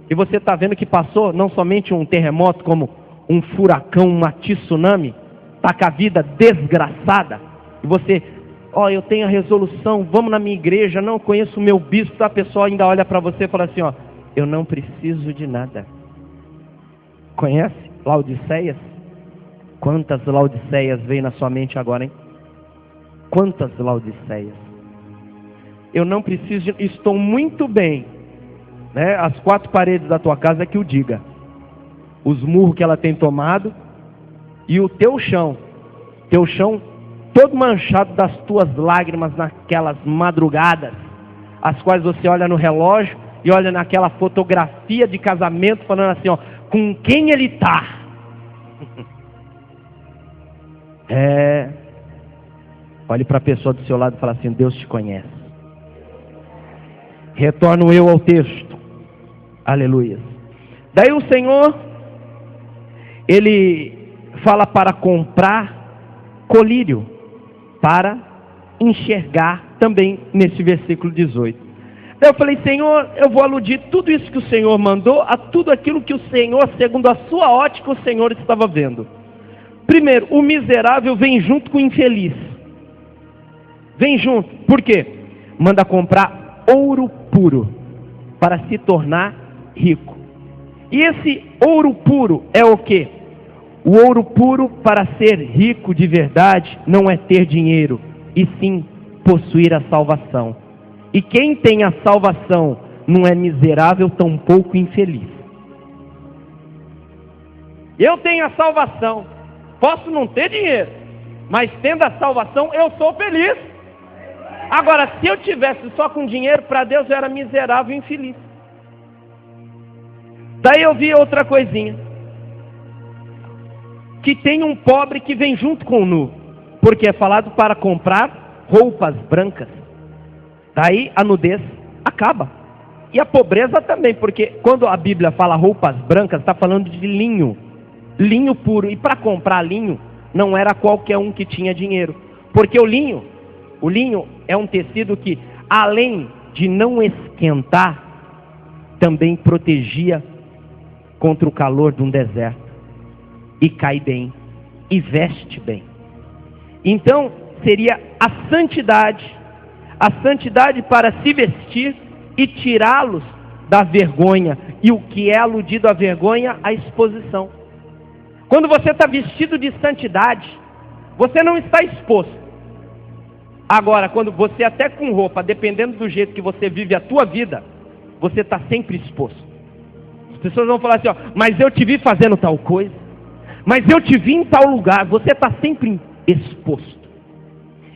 e você está vendo que passou não somente um terremoto, como um furacão, um tsunami, está com a vida desgraçada, e você, eu tenho a resolução, vamos na minha igreja, não conheço o meu bispo, a pessoa ainda olha para você e fala assim, eu não preciso de nada. Conhece Laodiceias? Quantas Laodiceias veio na sua mente agora, hein? Quantas Laodiceias? Eu não preciso, estou muito bem, né? As quatro paredes da tua casa que o diga. Os murros que ela tem tomado e o teu chão todo manchado das tuas lágrimas naquelas madrugadas, as quais você olha no relógio e olha naquela fotografia de casamento falando assim, com quem ele está. Olhe para a pessoa do seu lado e fala assim: Deus te conhece. Retorno eu ao texto. Aleluia. Daí o Senhor, Ele fala para comprar colírio, para enxergar também nesse versículo 18. Daí eu falei: Senhor, eu vou aludir tudo isso que o Senhor mandou a tudo aquilo que o Senhor, segundo a sua ótica, o Senhor estava vendo. Primeiro, o miserável vem junto com o infeliz. Vem junto. Por quê? Manda comprar ouro puro para se tornar rico. E esse ouro puro é o quê? O ouro puro, para ser rico de verdade, não é ter dinheiro, e sim possuir a salvação. E quem tem a salvação não é miserável, tampouco infeliz. Eu tenho a salvação, posso não ter dinheiro, mas tendo a salvação eu sou feliz. Agora, se eu tivesse só com dinheiro, para Deus eu era miserável e infeliz. Daí eu vi outra coisinha, que tem um pobre que vem junto com o nu, porque é falado para comprar roupas brancas. Daí a nudez acaba, e a pobreza também, porque quando a Bíblia fala roupas brancas, está falando de linho, linho puro, e para comprar linho, não era qualquer um que tinha dinheiro, porque o linho é um tecido que, além de não esquentar, também protegia contra o calor de um deserto, e cai bem, e veste bem. Então, seria a santidade para se vestir e tirá-los da vergonha, e o que é aludido à vergonha, a exposição. Quando você está vestido de santidade, você não está exposto. Agora, quando você até com roupa, dependendo do jeito que você vive a tua vida, você está sempre exposto. As pessoas vão falar assim: ó, mas eu te vi fazendo tal coisa, mas eu te vi em tal lugar. Você está sempre exposto.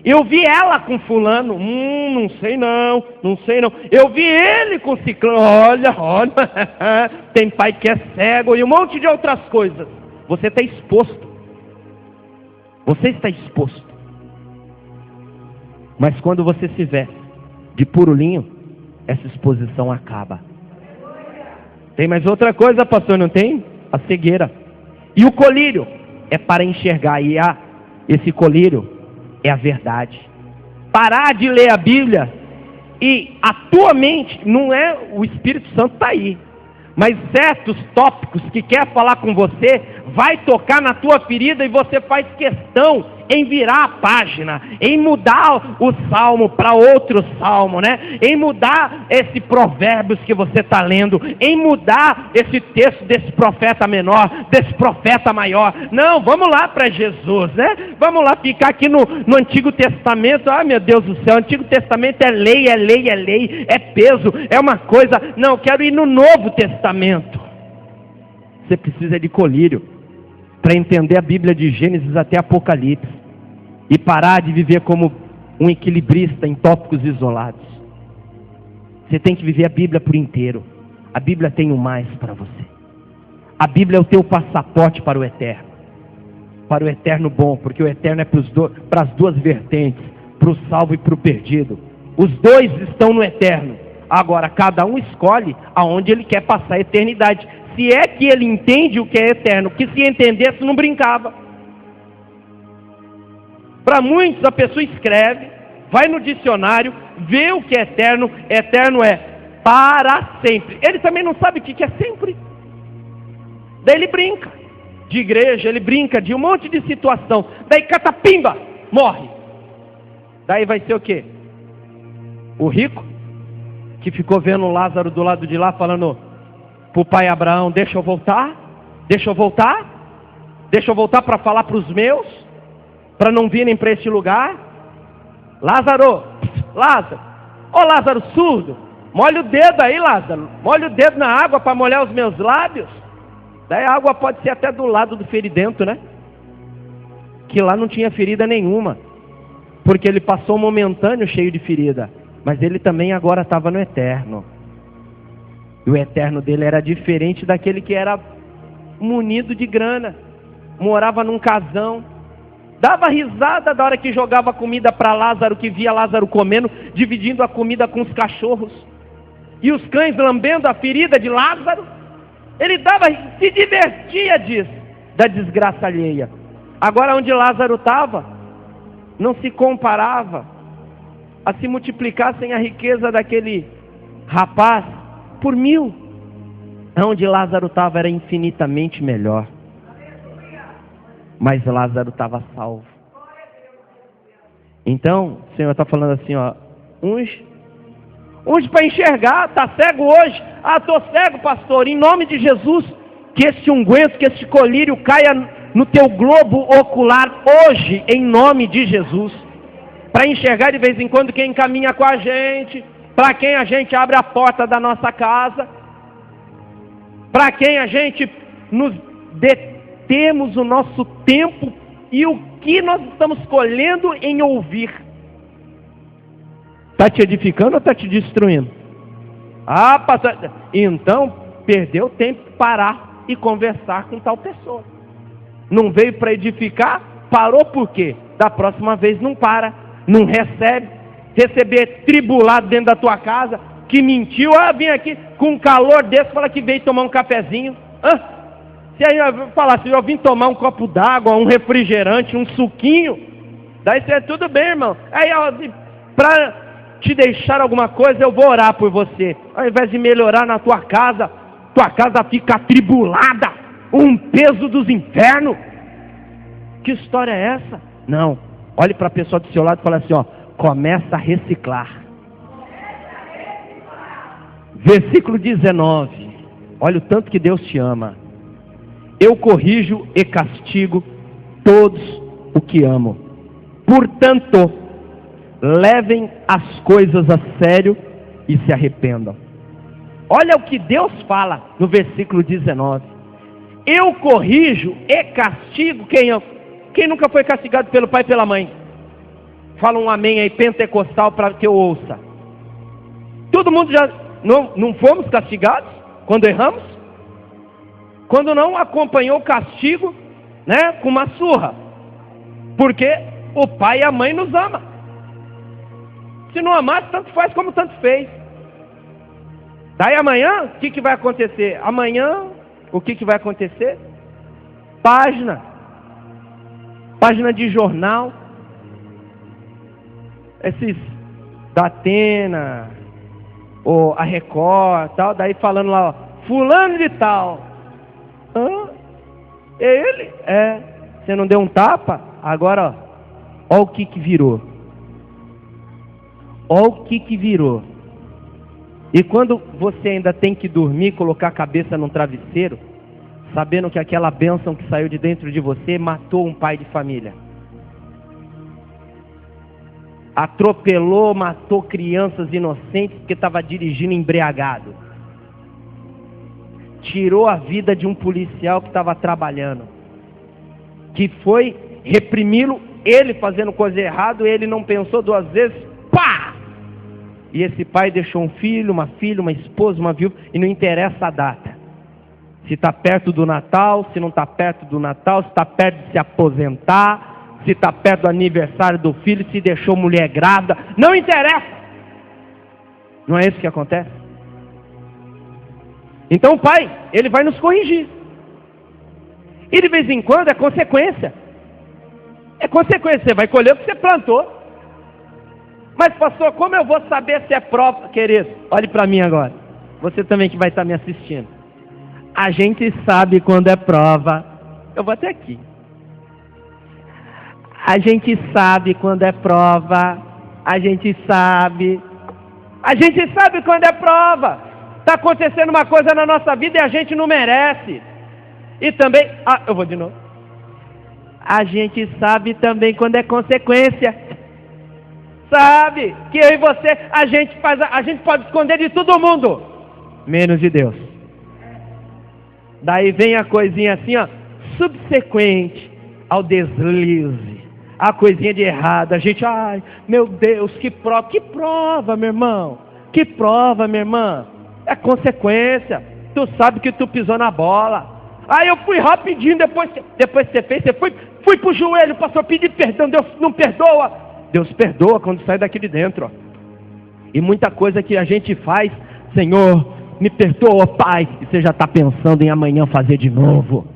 Eu vi ela com fulano, não sei não. Eu vi ele com ciclano, olha, tem pai que é cego e um monte de outras coisas. Você está exposto. Você está exposto. Mas quando você se veste de puro linho, essa exposição acaba. Tem mais outra coisa, pastor, não tem? A cegueira. E o colírio é para enxergar, e esse colírio é a verdade. Parar de ler a Bíblia, e a tua mente, não é o Espírito Santo está aí, mas certos tópicos que quer falar com você, vai tocar na tua ferida, e você faz questão em virar a página, em mudar o salmo para outro salmo, né? Em mudar esse provérbios que você está lendo, em mudar esse texto desse profeta menor, desse profeta maior. Não, vamos lá para Jesus, né? Vamos lá ficar aqui no Antigo Testamento. Ah, meu Deus do céu, o Antigo Testamento é lei, é peso, é uma coisa. Não, eu quero ir no Novo Testamento. Você precisa de colírio para entender a Bíblia de Gênesis até Apocalipse, e parar de viver como um equilibrista em tópicos isolados. Você tem que viver a Bíblia por inteiro. A Bíblia tem o mais para você. A Bíblia é o teu passaporte para o eterno bom, porque o eterno é para as duas vertentes, para o salvo e para o perdido. Os dois estão no eterno. Agora, cada um escolhe aonde ele quer passar a eternidade. Se é que ele entende o que é eterno, que se entendesse não brincava. Para muitos a pessoa escreve, vai no dicionário, vê o que é eterno. Eterno é para sempre. Ele também não sabe o que é sempre. Daí ele brinca de igreja, ele brinca de um monte de situação. Daí catapimba, morre. Daí vai ser o quê? O rico que ficou vendo o Lázaro do lado de lá, falando para o pai Abraão: deixa eu voltar para falar para os meus, para não virem para este lugar. Lázaro, ô Lázaro surdo, molha o dedo aí, Lázaro, molha o dedo na água para molhar os meus lábios. Daí a água pode ser até do lado do feridento, né? Que lá não tinha ferida nenhuma, porque ele passou momentâneo cheio de ferida, mas ele também agora estava no eterno. E o eterno dele era diferente daquele que era munido de grana, morava num casão, dava risada da hora que jogava comida para Lázaro, que via Lázaro comendo, dividindo a comida com os cachorros, e os cães lambendo a ferida de Lázaro. Ele se divertia disso, da desgraça alheia. Agora onde Lázaro estava, não se comparava a se multiplicassem a riqueza daquele rapaz por 1000. Onde Lázaro estava era infinitamente melhor. Mas Lázaro estava salvo. Então, o Senhor está falando assim, ó, unge para enxergar. Está cego hoje? Ah, estou cego, pastor. Em nome de Jesus, que esse unguento, que esse colírio caia no teu globo ocular hoje, em nome de Jesus. Para enxergar de vez em quando quem caminha com a gente, para quem a gente abre a porta da nossa casa, para quem a gente nos detemos o nosso tempo e o que nós estamos colhendo em ouvir. Está te edificando ou está te destruindo? Ah, pastor, então perdeu tempo de parar e conversar com tal pessoa. Não veio para edificar, parou por quê? Da próxima vez não para, não recebe. Receber tribulado dentro da tua casa, que mentiu, vim aqui com um calor desse, fala que veio tomar um cafezinho. Se aí eu falasse, eu vim tomar um copo d'água, um refrigerante, um suquinho, daí você, tudo bem, irmão. Aí, para te deixar alguma coisa, eu vou orar por você. Ao invés de melhorar na tua casa fica atribulada, um peso dos infernos. Que história é essa? Não, olhe para a pessoa do seu lado e fala assim, ó, começa a reciclar. Versículo 19, olha o tanto que Deus te ama. Eu corrijo e castigo todos o que amo. Portanto, levem as coisas a sério e se arrependam. Olha o que Deus fala no versículo 19. Eu corrijo e castigo quem ama. Quem nunca foi castigado pelo pai e pela mãe? Fala um amém aí pentecostal para que eu ouça. Todo mundo já não fomos castigados quando erramos? Quando não acompanhou o castigo, né, com uma surra. Porque o pai e a mãe nos amam. Se não amasse, tanto faz como tanto fez. Daí amanhã, o que vai acontecer? Amanhã, o que vai acontecer? Página de jornal. Esses da Atena, ou a Record, tal, daí falando lá, ó, fulano de tal. Ele? Você não deu um tapa? Agora, ó o que virou. Ó o que virou. E quando você ainda tem que dormir, colocar a cabeça num travesseiro, sabendo que aquela bênção que saiu de dentro de você matou um pai de família. Atropelou, matou crianças inocentes porque estava dirigindo embriagado. Tirou a vida de um policial que estava trabalhando. Que foi reprimi-lo, ele fazendo coisa errada, ele não pensou 2 vezes, pá! E esse pai deixou um filho, uma filha, uma esposa, uma viúva, e não interessa a data. Se está perto do Natal, se não está perto do Natal, se está perto de se aposentar, se está perto do aniversário do filho, se deixou mulher grávida, não interessa. Não é isso que acontece? Então o pai, ele vai nos corrigir. E de vez em quando é consequência. É consequência, você vai colher o que você plantou. Mas pastor, como eu vou saber se é prova? Querido, olhe para mim agora. Você também que vai estar me assistindo. A gente sabe quando é prova. Eu vou até aqui. A gente sabe quando é prova. A gente sabe quando é prova. Está acontecendo uma coisa na nossa vida e a gente não merece. E também, eu vou de novo. A gente sabe também quando é consequência. Sabe que eu e você, a gente pode esconder de todo mundo, menos de Deus. Daí vem a coisinha assim, ó, subsequente ao deslize, a coisinha de errado. A gente, ai, meu Deus, que prova, meu irmão, que prova, minha irmã. É consequência. Tu sabe que tu pisou na bola. Aí eu fui rapidinho, depois que você fez, fui pro joelho, pastor, pedir perdão, Deus não perdoa. Deus perdoa quando sai daqui de dentro, ó. E muita coisa que a gente faz, Senhor, me perdoa, Pai, e você já está pensando em amanhã fazer de novo.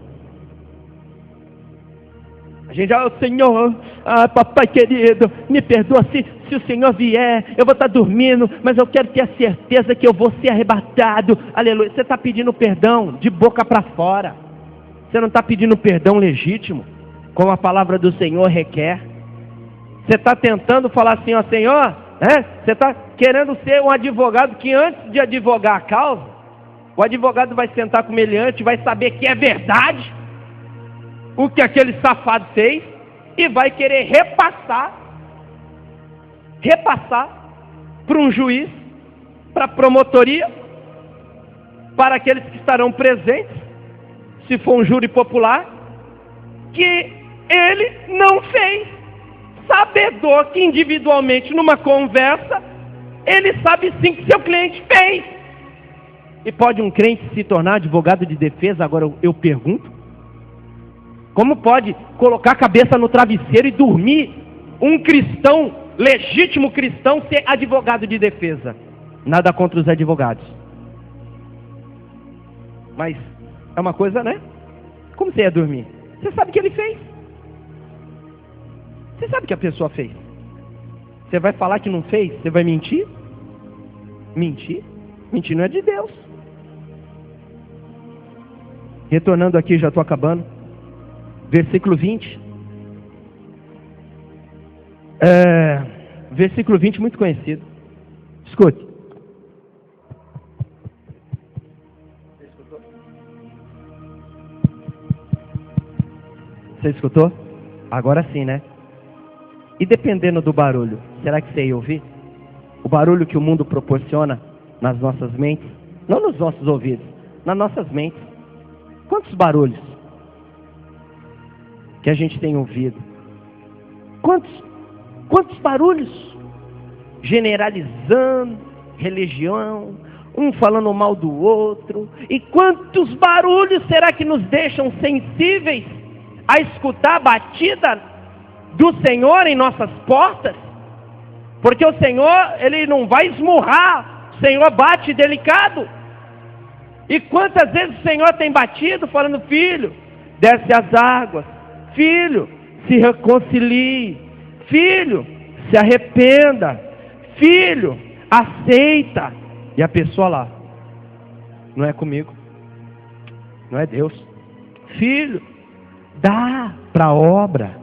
A gente já, Senhor, papai querido, me perdoa se o Senhor vier, eu vou estar dormindo, mas eu quero ter a certeza que eu vou ser arrebatado, aleluia. Você está pedindo perdão de boca para fora, você não está pedindo perdão legítimo, como a palavra do Senhor requer. Você está tentando falar assim, ó Senhor, você está querendo ser um advogado que antes de advogar a causa, o advogado vai sentar com o meliante, vai saber que é verdade o que aquele safado fez e vai querer repassar para um juiz, para a promotoria, para aqueles que estarão presentes, se for um júri popular, que ele não fez, sabedor que individualmente numa conversa, ele sabe sim que seu cliente fez. E pode um crente se tornar advogado de defesa? Agora eu pergunto, como pode colocar a cabeça no travesseiro e dormir um cristão, legítimo cristão, ser advogado de defesa? Nada contra os advogados, mas é uma coisa, né? Como você ia dormir? Você sabe que ele fez, você sabe que a pessoa fez. Você vai falar que não fez? Você vai mentir? Mentir não é de Deus. Retornando aqui, já estou acabando. Versículo 20. Versículo 20, muito conhecido. Escute. Você escutou? Agora sim, né? E dependendo do barulho, será que você ia ouvir? O barulho que o mundo proporciona nas nossas mentes, não nos nossos ouvidos, nas nossas mentes. Quantos barulhos que a gente tem ouvido? Quantos barulhos? Generalizando religião, um falando mal do outro. E quantos barulhos será que nos deixam sensíveis a escutar a batida do Senhor em nossas portas? Porque o Senhor, Ele não vai esmurrar, o Senhor bate delicado. E quantas vezes o Senhor tem batido falando, filho, desce as águas, filho, se reconcilie, filho, se arrependa, filho, aceita. E a pessoa lá, não é comigo, não é Deus. Filho, dá para a obra,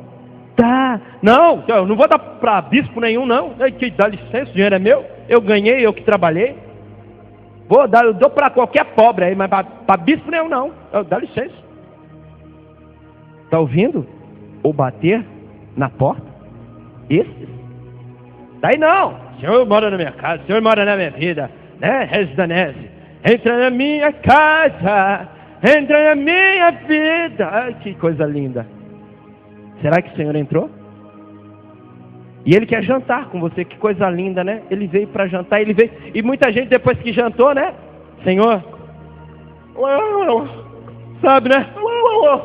dá. Não, eu não vou dar para bispo nenhum, não. Dá licença, o dinheiro é meu, eu ganhei, eu que trabalhei. Eu dou para qualquer pobre aí, mas para bispo nenhum não. Dá licença. Está ouvindo? Ou bater na porta? Esses? Daí não. O Senhor mora na minha casa, o Senhor mora na minha vida, né? Rezidanese. Entra na minha casa, entra na minha vida. Ai, que coisa linda. Será que o Senhor entrou? E Ele quer jantar com você, que coisa linda, né? Ele veio para jantar, Ele veio. E muita gente depois que jantou, né? Senhor, sabe, né?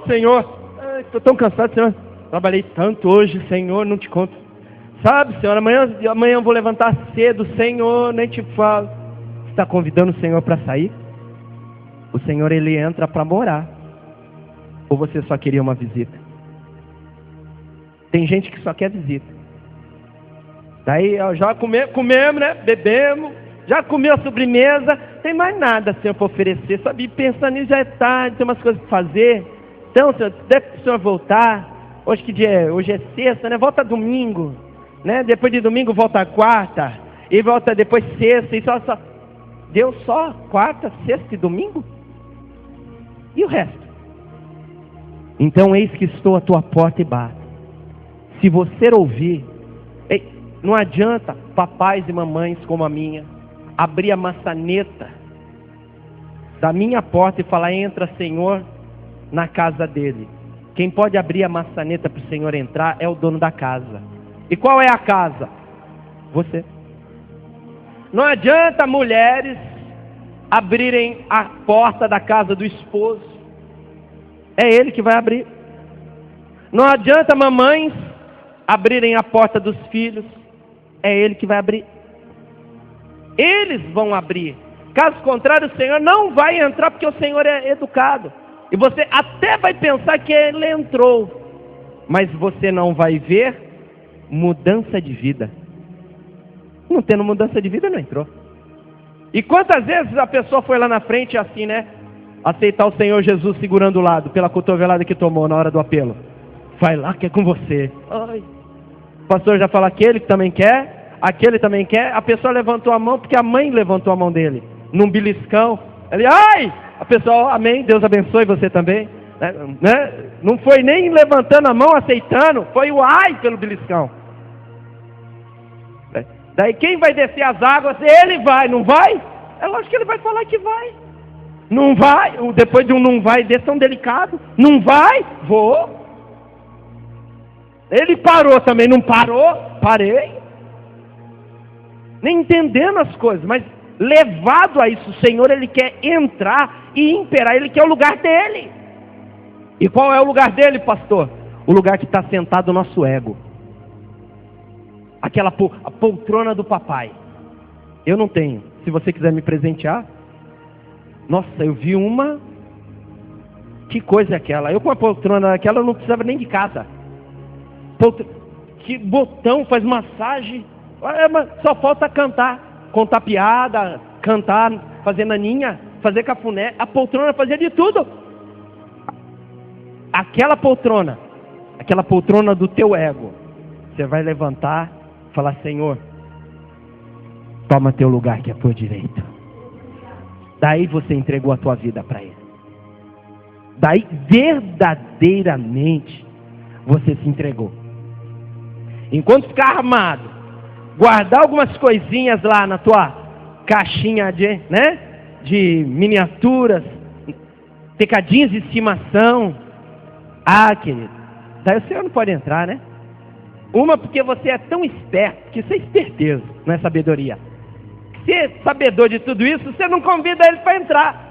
Senhor, estou tão cansado, Senhor. Trabalhei tanto hoje, Senhor, não te conto. Sabe, Senhor, amanhã eu vou levantar cedo, Senhor, nem te falo. Você está convidando o Senhor para sair? O Senhor, Ele entra para morar. Ou você só queria uma visita? Tem gente que só quer visita. Daí já comemos, né? Bebemos, já comeu a sobremesa, tem mais nada, Senhor, para oferecer. Sabe, pensando nisso já é tarde, tem umas coisas para fazer. Então, Senhor, deve o Senhor voltar. Hoje que dia é? Hoje é sexta, né? Volta domingo, né? Depois de domingo volta quarta, e volta depois sexta, e só. Deu só quarta, sexta e domingo? E o resto? Então eis que estou à tua porta e bato. Se você ouvir, não adianta papais e mamães como a minha abrir a maçaneta da minha porta e falar, entra, Senhor, na casa dele. Quem pode abrir a maçaneta para o Senhor entrar é o dono da casa. E qual é a casa? Você. Não adianta mulheres abrirem a porta da casa do esposo É Ele que vai abrir. Não adianta mamães abrirem a porta dos filhos. É Ele que vai abrir. Eles vão abrir. Caso contrário, o Senhor não vai entrar, porque o Senhor é educado. E você até vai pensar que Ele entrou, mas você não vai ver mudança de vida. Não tendo mudança de vida, não entrou. E quantas vezes a pessoa foi lá na frente assim, né? Aceitar o Senhor Jesus segurando o lado, pela cotovelada que tomou na hora do apelo. Vai lá que é com você. Ai. O pastor já fala, aquele que também quer, aquele também quer. A pessoa levantou a mão porque a mãe levantou a mão dele. Num beliscão. Ele, ai! A pessoa, amém, Deus abençoe você também. Né? Não foi nem levantando a mão, aceitando. Foi o ai pelo beliscão. Daí quem vai descer as águas? Ele vai, não vai? É lógico que ele vai falar que vai. Não vai? Depois de um não vai desse tão delicado. Não vai? Vou. Ele parou também, não parou? Parei. Nem entendendo as coisas, mas levado a isso, o Senhor, Ele quer entrar e imperar, Ele quer o lugar dEle. E qual é o lugar dEle, pastor? O lugar que está sentado o nosso ego. Aquela a poltrona do papai. Eu não tenho. Se você quiser me presentear. Nossa, eu vi uma. Que coisa é aquela? Eu com a poltrona daquela, eu não precisava nem de casa. Que botão, faz massagem. Só falta cantar. Contar piada, cantar, fazer naninha, fazer cafuné. A poltrona fazia de tudo. Aquela poltrona do teu ego, você vai levantar e falar, Senhor, toma teu lugar que é por direito. Daí você entregou a tua vida para Ele. Daí verdadeiramente você se entregou. Enquanto ficar armado, guardar algumas coisinhas lá na tua caixinha de miniaturas, pecadinhos de estimação. Ah, querido, daí o Senhor não pode entrar, né? Uma, porque você é tão esperto, que isso é esperteza, não é sabedoria. Se é sabedor de tudo isso, você não convida Ele para entrar.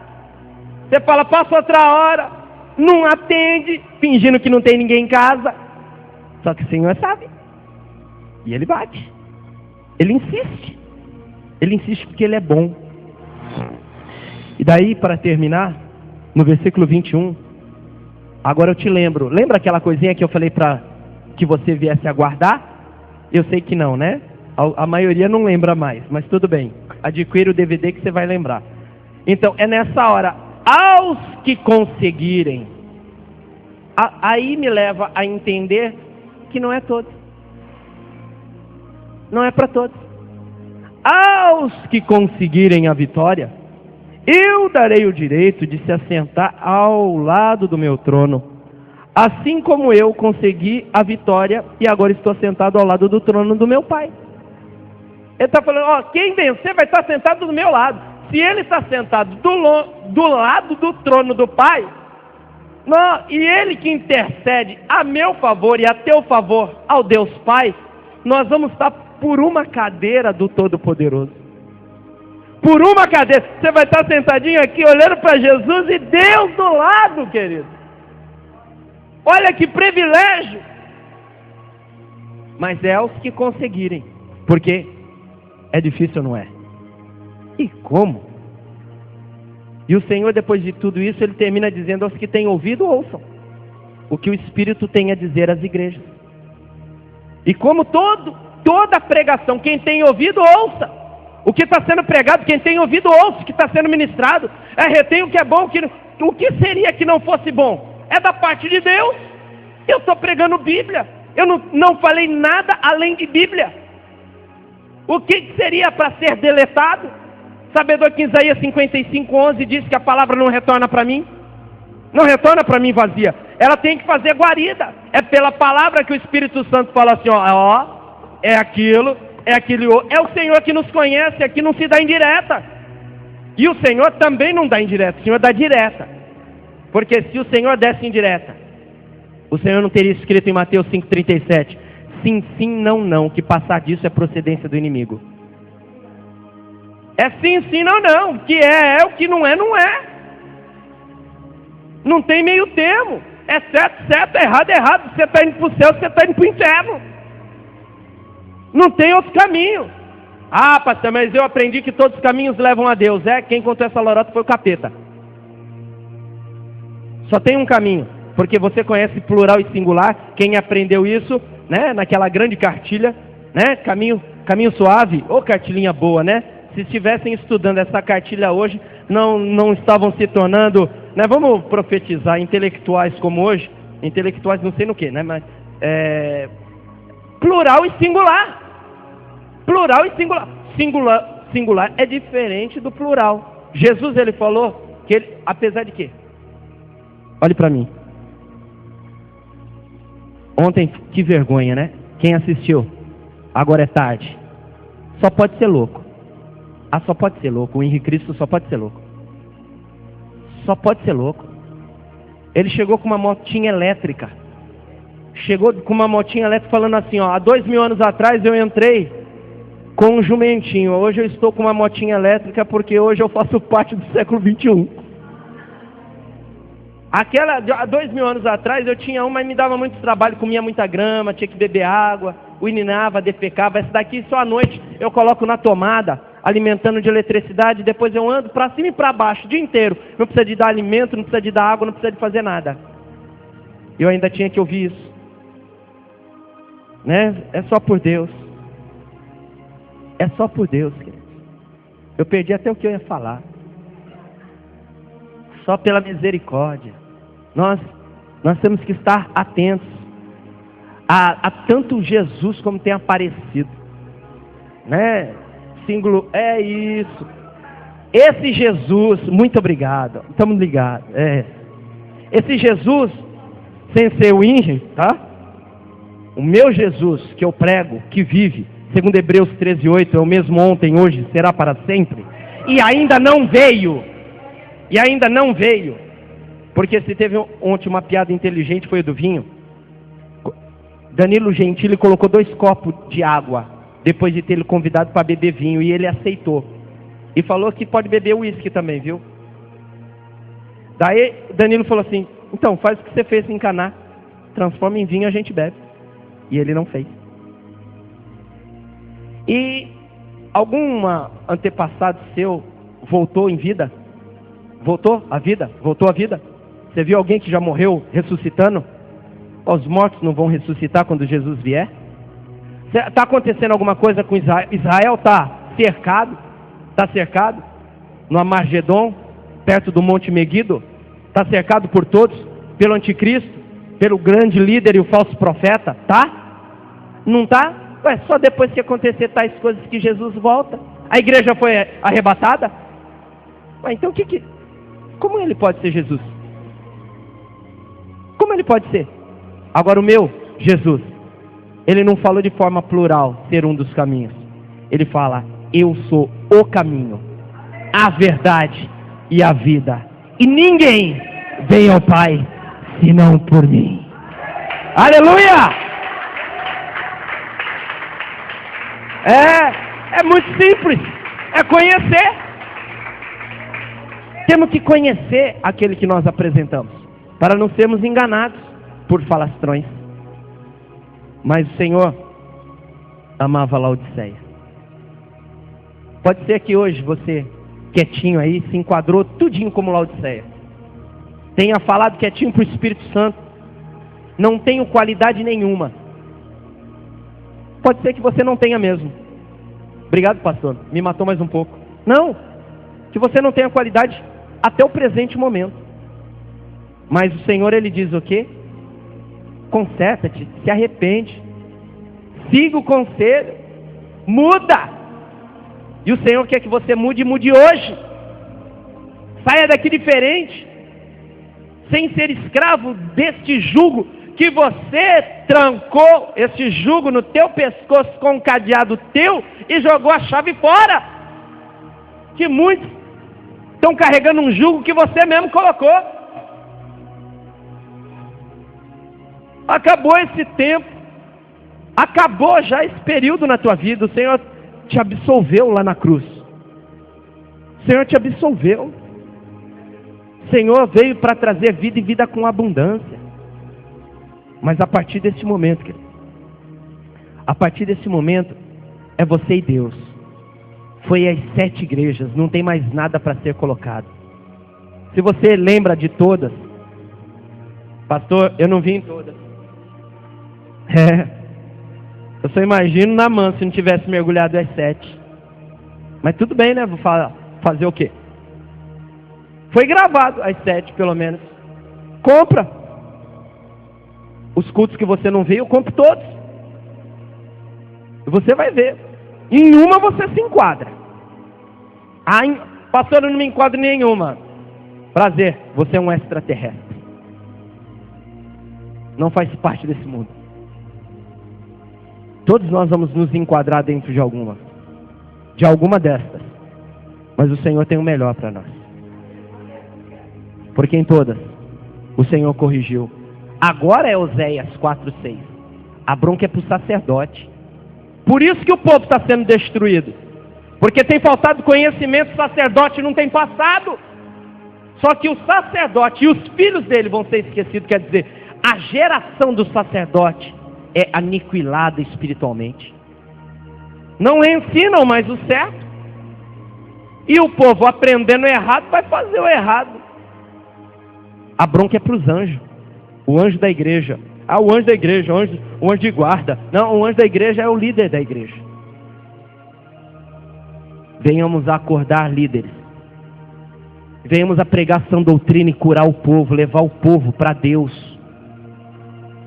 Você fala, passa outra hora, não atende, fingindo que não tem ninguém em casa. Só que o Senhor sabe. E Ele bate. Ele insiste. Ele insiste porque Ele é bom. E daí, para terminar, no versículo 21, agora eu te lembro. Lembra aquela coisinha que eu falei para que você viesse aguardar? Eu sei que não, né? A maioria não lembra mais, mas tudo bem. Adquira o DVD que você vai lembrar. Então, é nessa hora, aos que conseguirem. Aí me leva a entender que não é todos. Não é para todos. Aos que conseguirem a vitória, eu darei o direito de se assentar ao lado do meu trono, assim como eu consegui a vitória e agora estou sentado ao lado do trono do meu Pai. Ele está falando, quem vencer vai estar sentado do meu lado. Se ele está sentado do lado do trono do Pai, e ele que intercede a meu favor e a teu favor ao Deus Pai, nós vamos estar por uma cadeira do Todo-Poderoso. Por uma cadeira. Você vai estar sentadinho aqui olhando para Jesus e Deus do lado, querido. Olha que privilégio. Mas é aos que conseguirem. Porque é difícil, não é? E como? E o Senhor, depois de tudo isso, Ele termina dizendo aos que têm ouvido, ouçam o que o Espírito tem a dizer às igrejas. E como toda pregação, quem tem ouvido, ouça. O que está sendo pregado, quem tem ouvido, ouça. O que está sendo ministrado, retém o que é bom. O que seria que não fosse bom? É da parte de Deus. Eu estou pregando Bíblia. Eu não falei nada além de Bíblia. O que seria para ser deletado? Sabedor que Isaías 55:11 diz que a palavra não retorna para mim? Não retorna para mim vazia. Ela tem que fazer guarida. É pela palavra que o Espírito Santo fala assim, é aquilo, é aquele outro. É o Senhor que nos conhece, aqui não se dá indireta. E o Senhor também não dá indireta, o Senhor dá direta. Porque se o Senhor desse indireta, o Senhor não teria escrito em Mateus 5:37, sim, sim, não, não, que passar disso é procedência do inimigo. É sim, sim, não, não, que é, o que não é, não é. Não tem meio termo. É certo, certo, é errado, errado. Você está indo para o céu, você está indo para o inferno. Não tem outro caminho. Ah, pastor, mas eu aprendi que todos os caminhos levam a Deus. Quem contou essa lorota foi o capeta. Só tem um caminho, porque você conhece plural e singular. Quem aprendeu isso, né, naquela grande cartilha, né, caminho suave, ou cartilhinha boa, né? Se estivessem estudando essa cartilha hoje, não estavam se tornando, né, vamos profetizar, intelectuais como hoje. Intelectuais não sei no que, né, mas plural e singular. Plural e singular. Singular é diferente do plural. Jesus, ele falou que ele, apesar de quê? Olhe para mim. Ontem, que vergonha, né? Quem assistiu? Agora é tarde. Só pode ser louco. Só pode ser louco. O Henrique Cristo só pode ser louco. Só pode ser louco. Ele chegou com uma motinha elétrica. Chegou com uma motinha elétrica falando assim, ó, há 2000 anos atrás eu entrei com um jumentinho. Hoje eu estou com uma motinha elétrica porque hoje eu faço parte do século 21. Há 2000 anos atrás eu tinha uma e me dava muito trabalho, comia muita grama, tinha que beber água, urinava, defecava. Essa daqui só à noite eu coloco na tomada, alimentando de eletricidade, depois eu ando para cima e para baixo o dia inteiro. Não precisa de dar alimento, não precisa de dar água, não precisa de fazer nada. Eu ainda tinha que ouvir isso. Né? É só por Deus. É só por Deus, querido. Eu perdi até o que eu ia falar. Só pela misericórdia. Nós temos que estar atentos a tanto Jesus como tem aparecido. Né? Símbolo, é isso. Esse Jesus, muito obrigado. Estamos ligados. Esse Jesus, sem ser o Inge, tá? O meu Jesus que eu prego, que vive, segundo Hebreus 13:8, é o mesmo ontem, hoje, será para sempre. E ainda não veio. Porque se teve ontem uma piada inteligente, foi o do vinho. Danilo Gentili colocou 2 copos de água, depois de ter ele convidado para beber vinho, e ele aceitou. E falou que pode beber uísque também, viu? Daí Danilo falou assim, então faz o que você fez em Caná, transforma em vinho e a gente bebe. E ele não fez. E algum antepassado seu voltou em vida? Voltou à vida? Você viu alguém que já morreu ressuscitando? Os mortos não vão ressuscitar quando Jesus vier? Está acontecendo alguma coisa com Israel? Israel está cercado no Armagedon, perto do Monte Meguido, está cercado por todos, pelo anticristo, pelo grande líder e o falso profeta, tá? Não tá? Só depois que acontecer tais coisas que Jesus volta. A igreja foi arrebatada? Então como ele pode ser Jesus? Como ele pode ser? Agora o meu Jesus, ele não falou de forma plural, ser um dos caminhos. Ele fala, eu sou o caminho, a verdade e a vida. E ninguém vem ao Pai, senão por mim. Aleluia! É muito simples, é conhecer. Temos que conhecer aquele que nós apresentamos, para não sermos enganados por falastrões. Mas o Senhor amava Laodiceia. Pode ser que hoje você, quietinho aí, se enquadrou tudinho como Laodiceia. Tenha falado quietinho para o Espírito Santo. Não tenho qualidade nenhuma. Pode ser que você não tenha mesmo. Obrigado, pastor. Me matou mais um pouco. Não. Que você não tenha qualidade até o presente momento. Mas o Senhor, Ele diz o quê? Conserta-te, se arrepende. Siga o conselho. Muda. E o Senhor quer que você mude hoje. Saia daqui diferente. Sem ser escravo deste jugo que você trancou, esse jugo no teu pescoço com um cadeado teu e jogou a chave fora. Que muitos estão carregando um jugo que você mesmo colocou. Acabou esse tempo. Acabou já esse período na tua vida. O Senhor te absolveu lá na cruz. O Senhor te absolveu. O Senhor veio para trazer vida e vida com abundância. Mas a partir desse momento, querido, a partir desse momento, é você e Deus. Foi às 7 igrejas, não tem mais nada para ser colocado. Se você lembra de todas, pastor, eu não vi em todas. Eu só imagino Naamã se não tivesse mergulhado às 7. Mas tudo bem, né? Vou fazer o quê? Foi gravado às 7, pelo menos. Compra. Os cultos que você não viu, eu compro todos. E você vai ver. Em uma você se enquadra. Pastor, eu não me enquadro em nenhuma. Prazer, você é um extraterrestre. Não faz parte desse mundo. Todos nós vamos nos enquadrar dentro de alguma destas. Mas o Senhor tem o melhor para nós. Porque em todas, o Senhor corrigiu. Agora é Oséias 4:6. A bronca é para o sacerdote. Por isso que o povo está sendo destruído. Porque tem faltado conhecimento, o sacerdote não tem passado. Só que o sacerdote e os filhos dele vão ser esquecidos. Quer dizer, a geração do sacerdote é aniquilada espiritualmente. Não ensinam mais o certo. E o povo aprendendo errado vai fazer o errado. A bronca é para os anjos. O anjo da igreja. O anjo da igreja, o anjo de guarda. Não, o anjo da igreja é o líder da igreja. Venhamos a acordar líderes. Venhamos a pregar sã doutrina e curar o povo, levar o povo para Deus.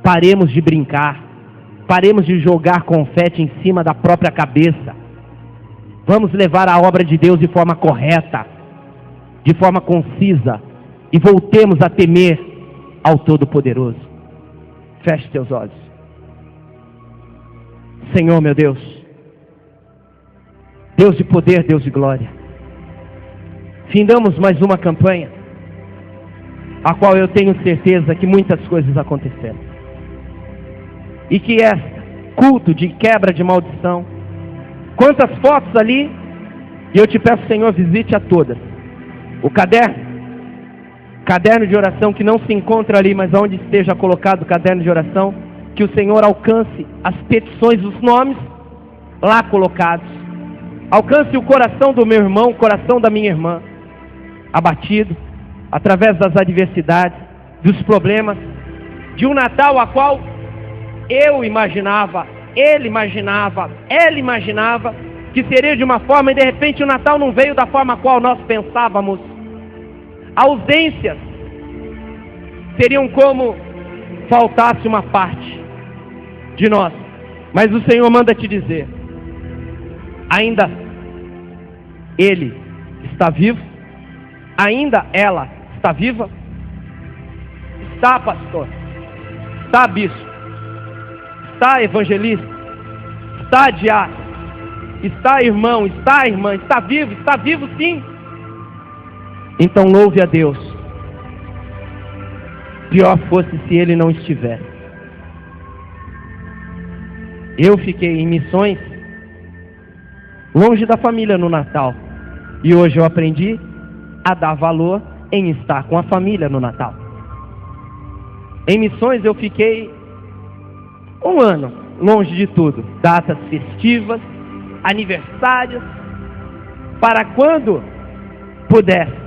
Paremos de brincar. Paremos de jogar confete em cima da própria cabeça. Vamos levar a obra de Deus de forma correta, de forma concisa, e voltemos a temer ao Todo-Poderoso. Feche teus olhos. Senhor, meu Deus, Deus de poder, Deus de glória, findamos mais uma campanha, a qual eu tenho certeza que muitas coisas aconteceram. E que esta culto de quebra de maldição, quantas fotos ali, e eu te peço, Senhor, visite a todas. O caderno de oração que não se encontra ali, mas onde esteja colocado o caderno de oração, que o Senhor alcance as petições, os nomes lá colocados. Alcance o coração do meu irmão, o coração da minha irmã, abatido, através das adversidades, dos problemas, de um Natal a qual eu imaginava, ele imaginava, ela imaginava, que seria de uma forma, e de repente o Natal não veio da forma a qual nós pensávamos. Ausências seriam como faltasse uma parte de nós. Mas o Senhor manda te dizer, ainda ele está vivo, ainda ela está viva. Está, pastor, está, bispo, está, evangelista, está, diácono, está, irmão, está, irmã, está vivo sim. Então louve a Deus. Pior fosse se ele não estivesse. Eu fiquei em missões, longe da família no Natal. E hoje eu aprendi a dar valor em estar com a família no Natal. Em missões eu fiquei 1 ano, longe de tudo. Datas festivas, aniversários, para quando pudesse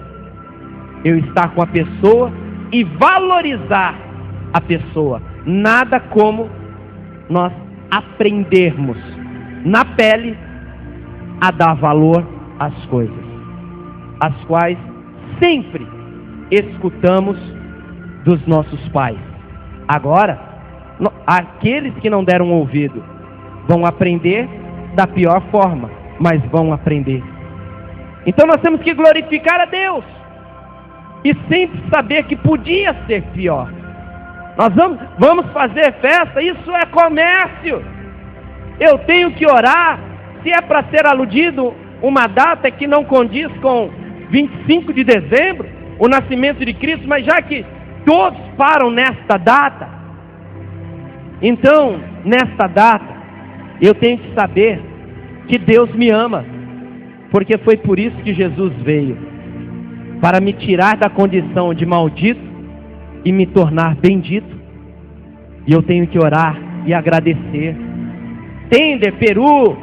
eu estar com a pessoa e valorizar a pessoa. Nada como nós aprendermos na pele a dar valor às coisas, as quais sempre escutamos dos nossos pais. Agora, aqueles que não deram ouvido vão aprender da pior forma, mas vão aprender. Então nós temos que glorificar a Deus e sempre saber que podia ser pior. Nós vamos fazer festa, isso é comércio. Eu tenho que orar. Se é para ser aludido uma data que não condiz com 25 de dezembro, o nascimento de Cristo, mas já que todos param nesta data, então, nesta data, eu tenho que saber que Deus me ama, porque foi por isso que Jesus veio. para me tirar da condição de maldito e me tornar bendito. E eu tenho que orar e agradecer. Tender, peru,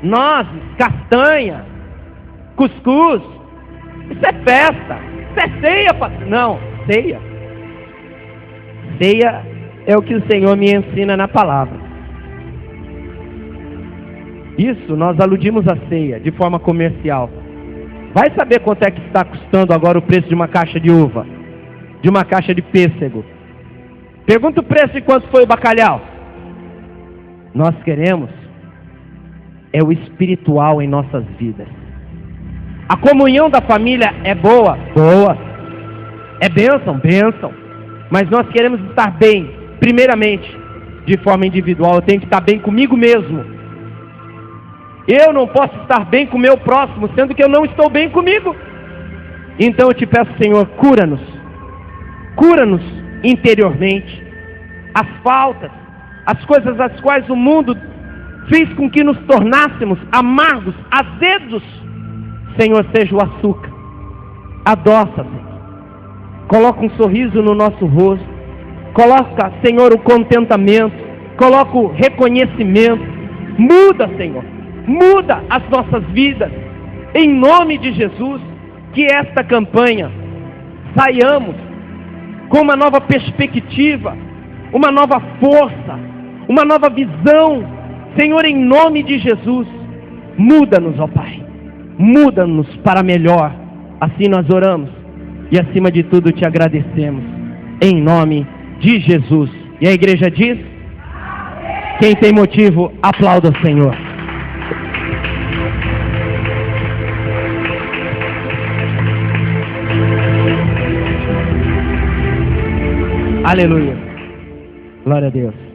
nozes, castanha, cuscuz. Isso é festa. Isso é ceia, pastor. Não, ceia. Ceia é o que o Senhor me ensina na palavra. Isso nós aludimos à ceia de forma comercial. Vai saber quanto é que está custando agora o preço de uma caixa de uva, de uma caixa de pêssego. Pergunta o preço de quanto foi o bacalhau. Nós queremos é o espiritual em nossas vidas. A comunhão da família é boa, boa. É bênção, bênção. Mas nós queremos estar bem, primeiramente, de forma individual. Eu tenho que estar bem comigo mesmo. Eu não posso estar bem com o meu próximo, sendo que eu não estou bem comigo. Então eu te peço, Senhor, cura-nos. Cura-nos interiormente. As faltas, as coisas às quais o mundo fez com que nos tornássemos amargos, azedos. Senhor, seja o açúcar. Adoça, Senhor. Coloca um sorriso no nosso rosto. Coloca, Senhor, o contentamento. Coloca o reconhecimento. Muda, Senhor. Muda as nossas vidas. Em nome de Jesus, que esta campanha saiamos com uma nova perspectiva, uma nova força, uma nova visão. Senhor, em nome de Jesus, muda-nos, ó Pai. Muda-nos para melhor. Assim nós oramos e acima de tudo te agradecemos. Em nome de Jesus. E a igreja diz: quem tem motivo, aplauda o Senhor. Aleluia. Glória a Deus.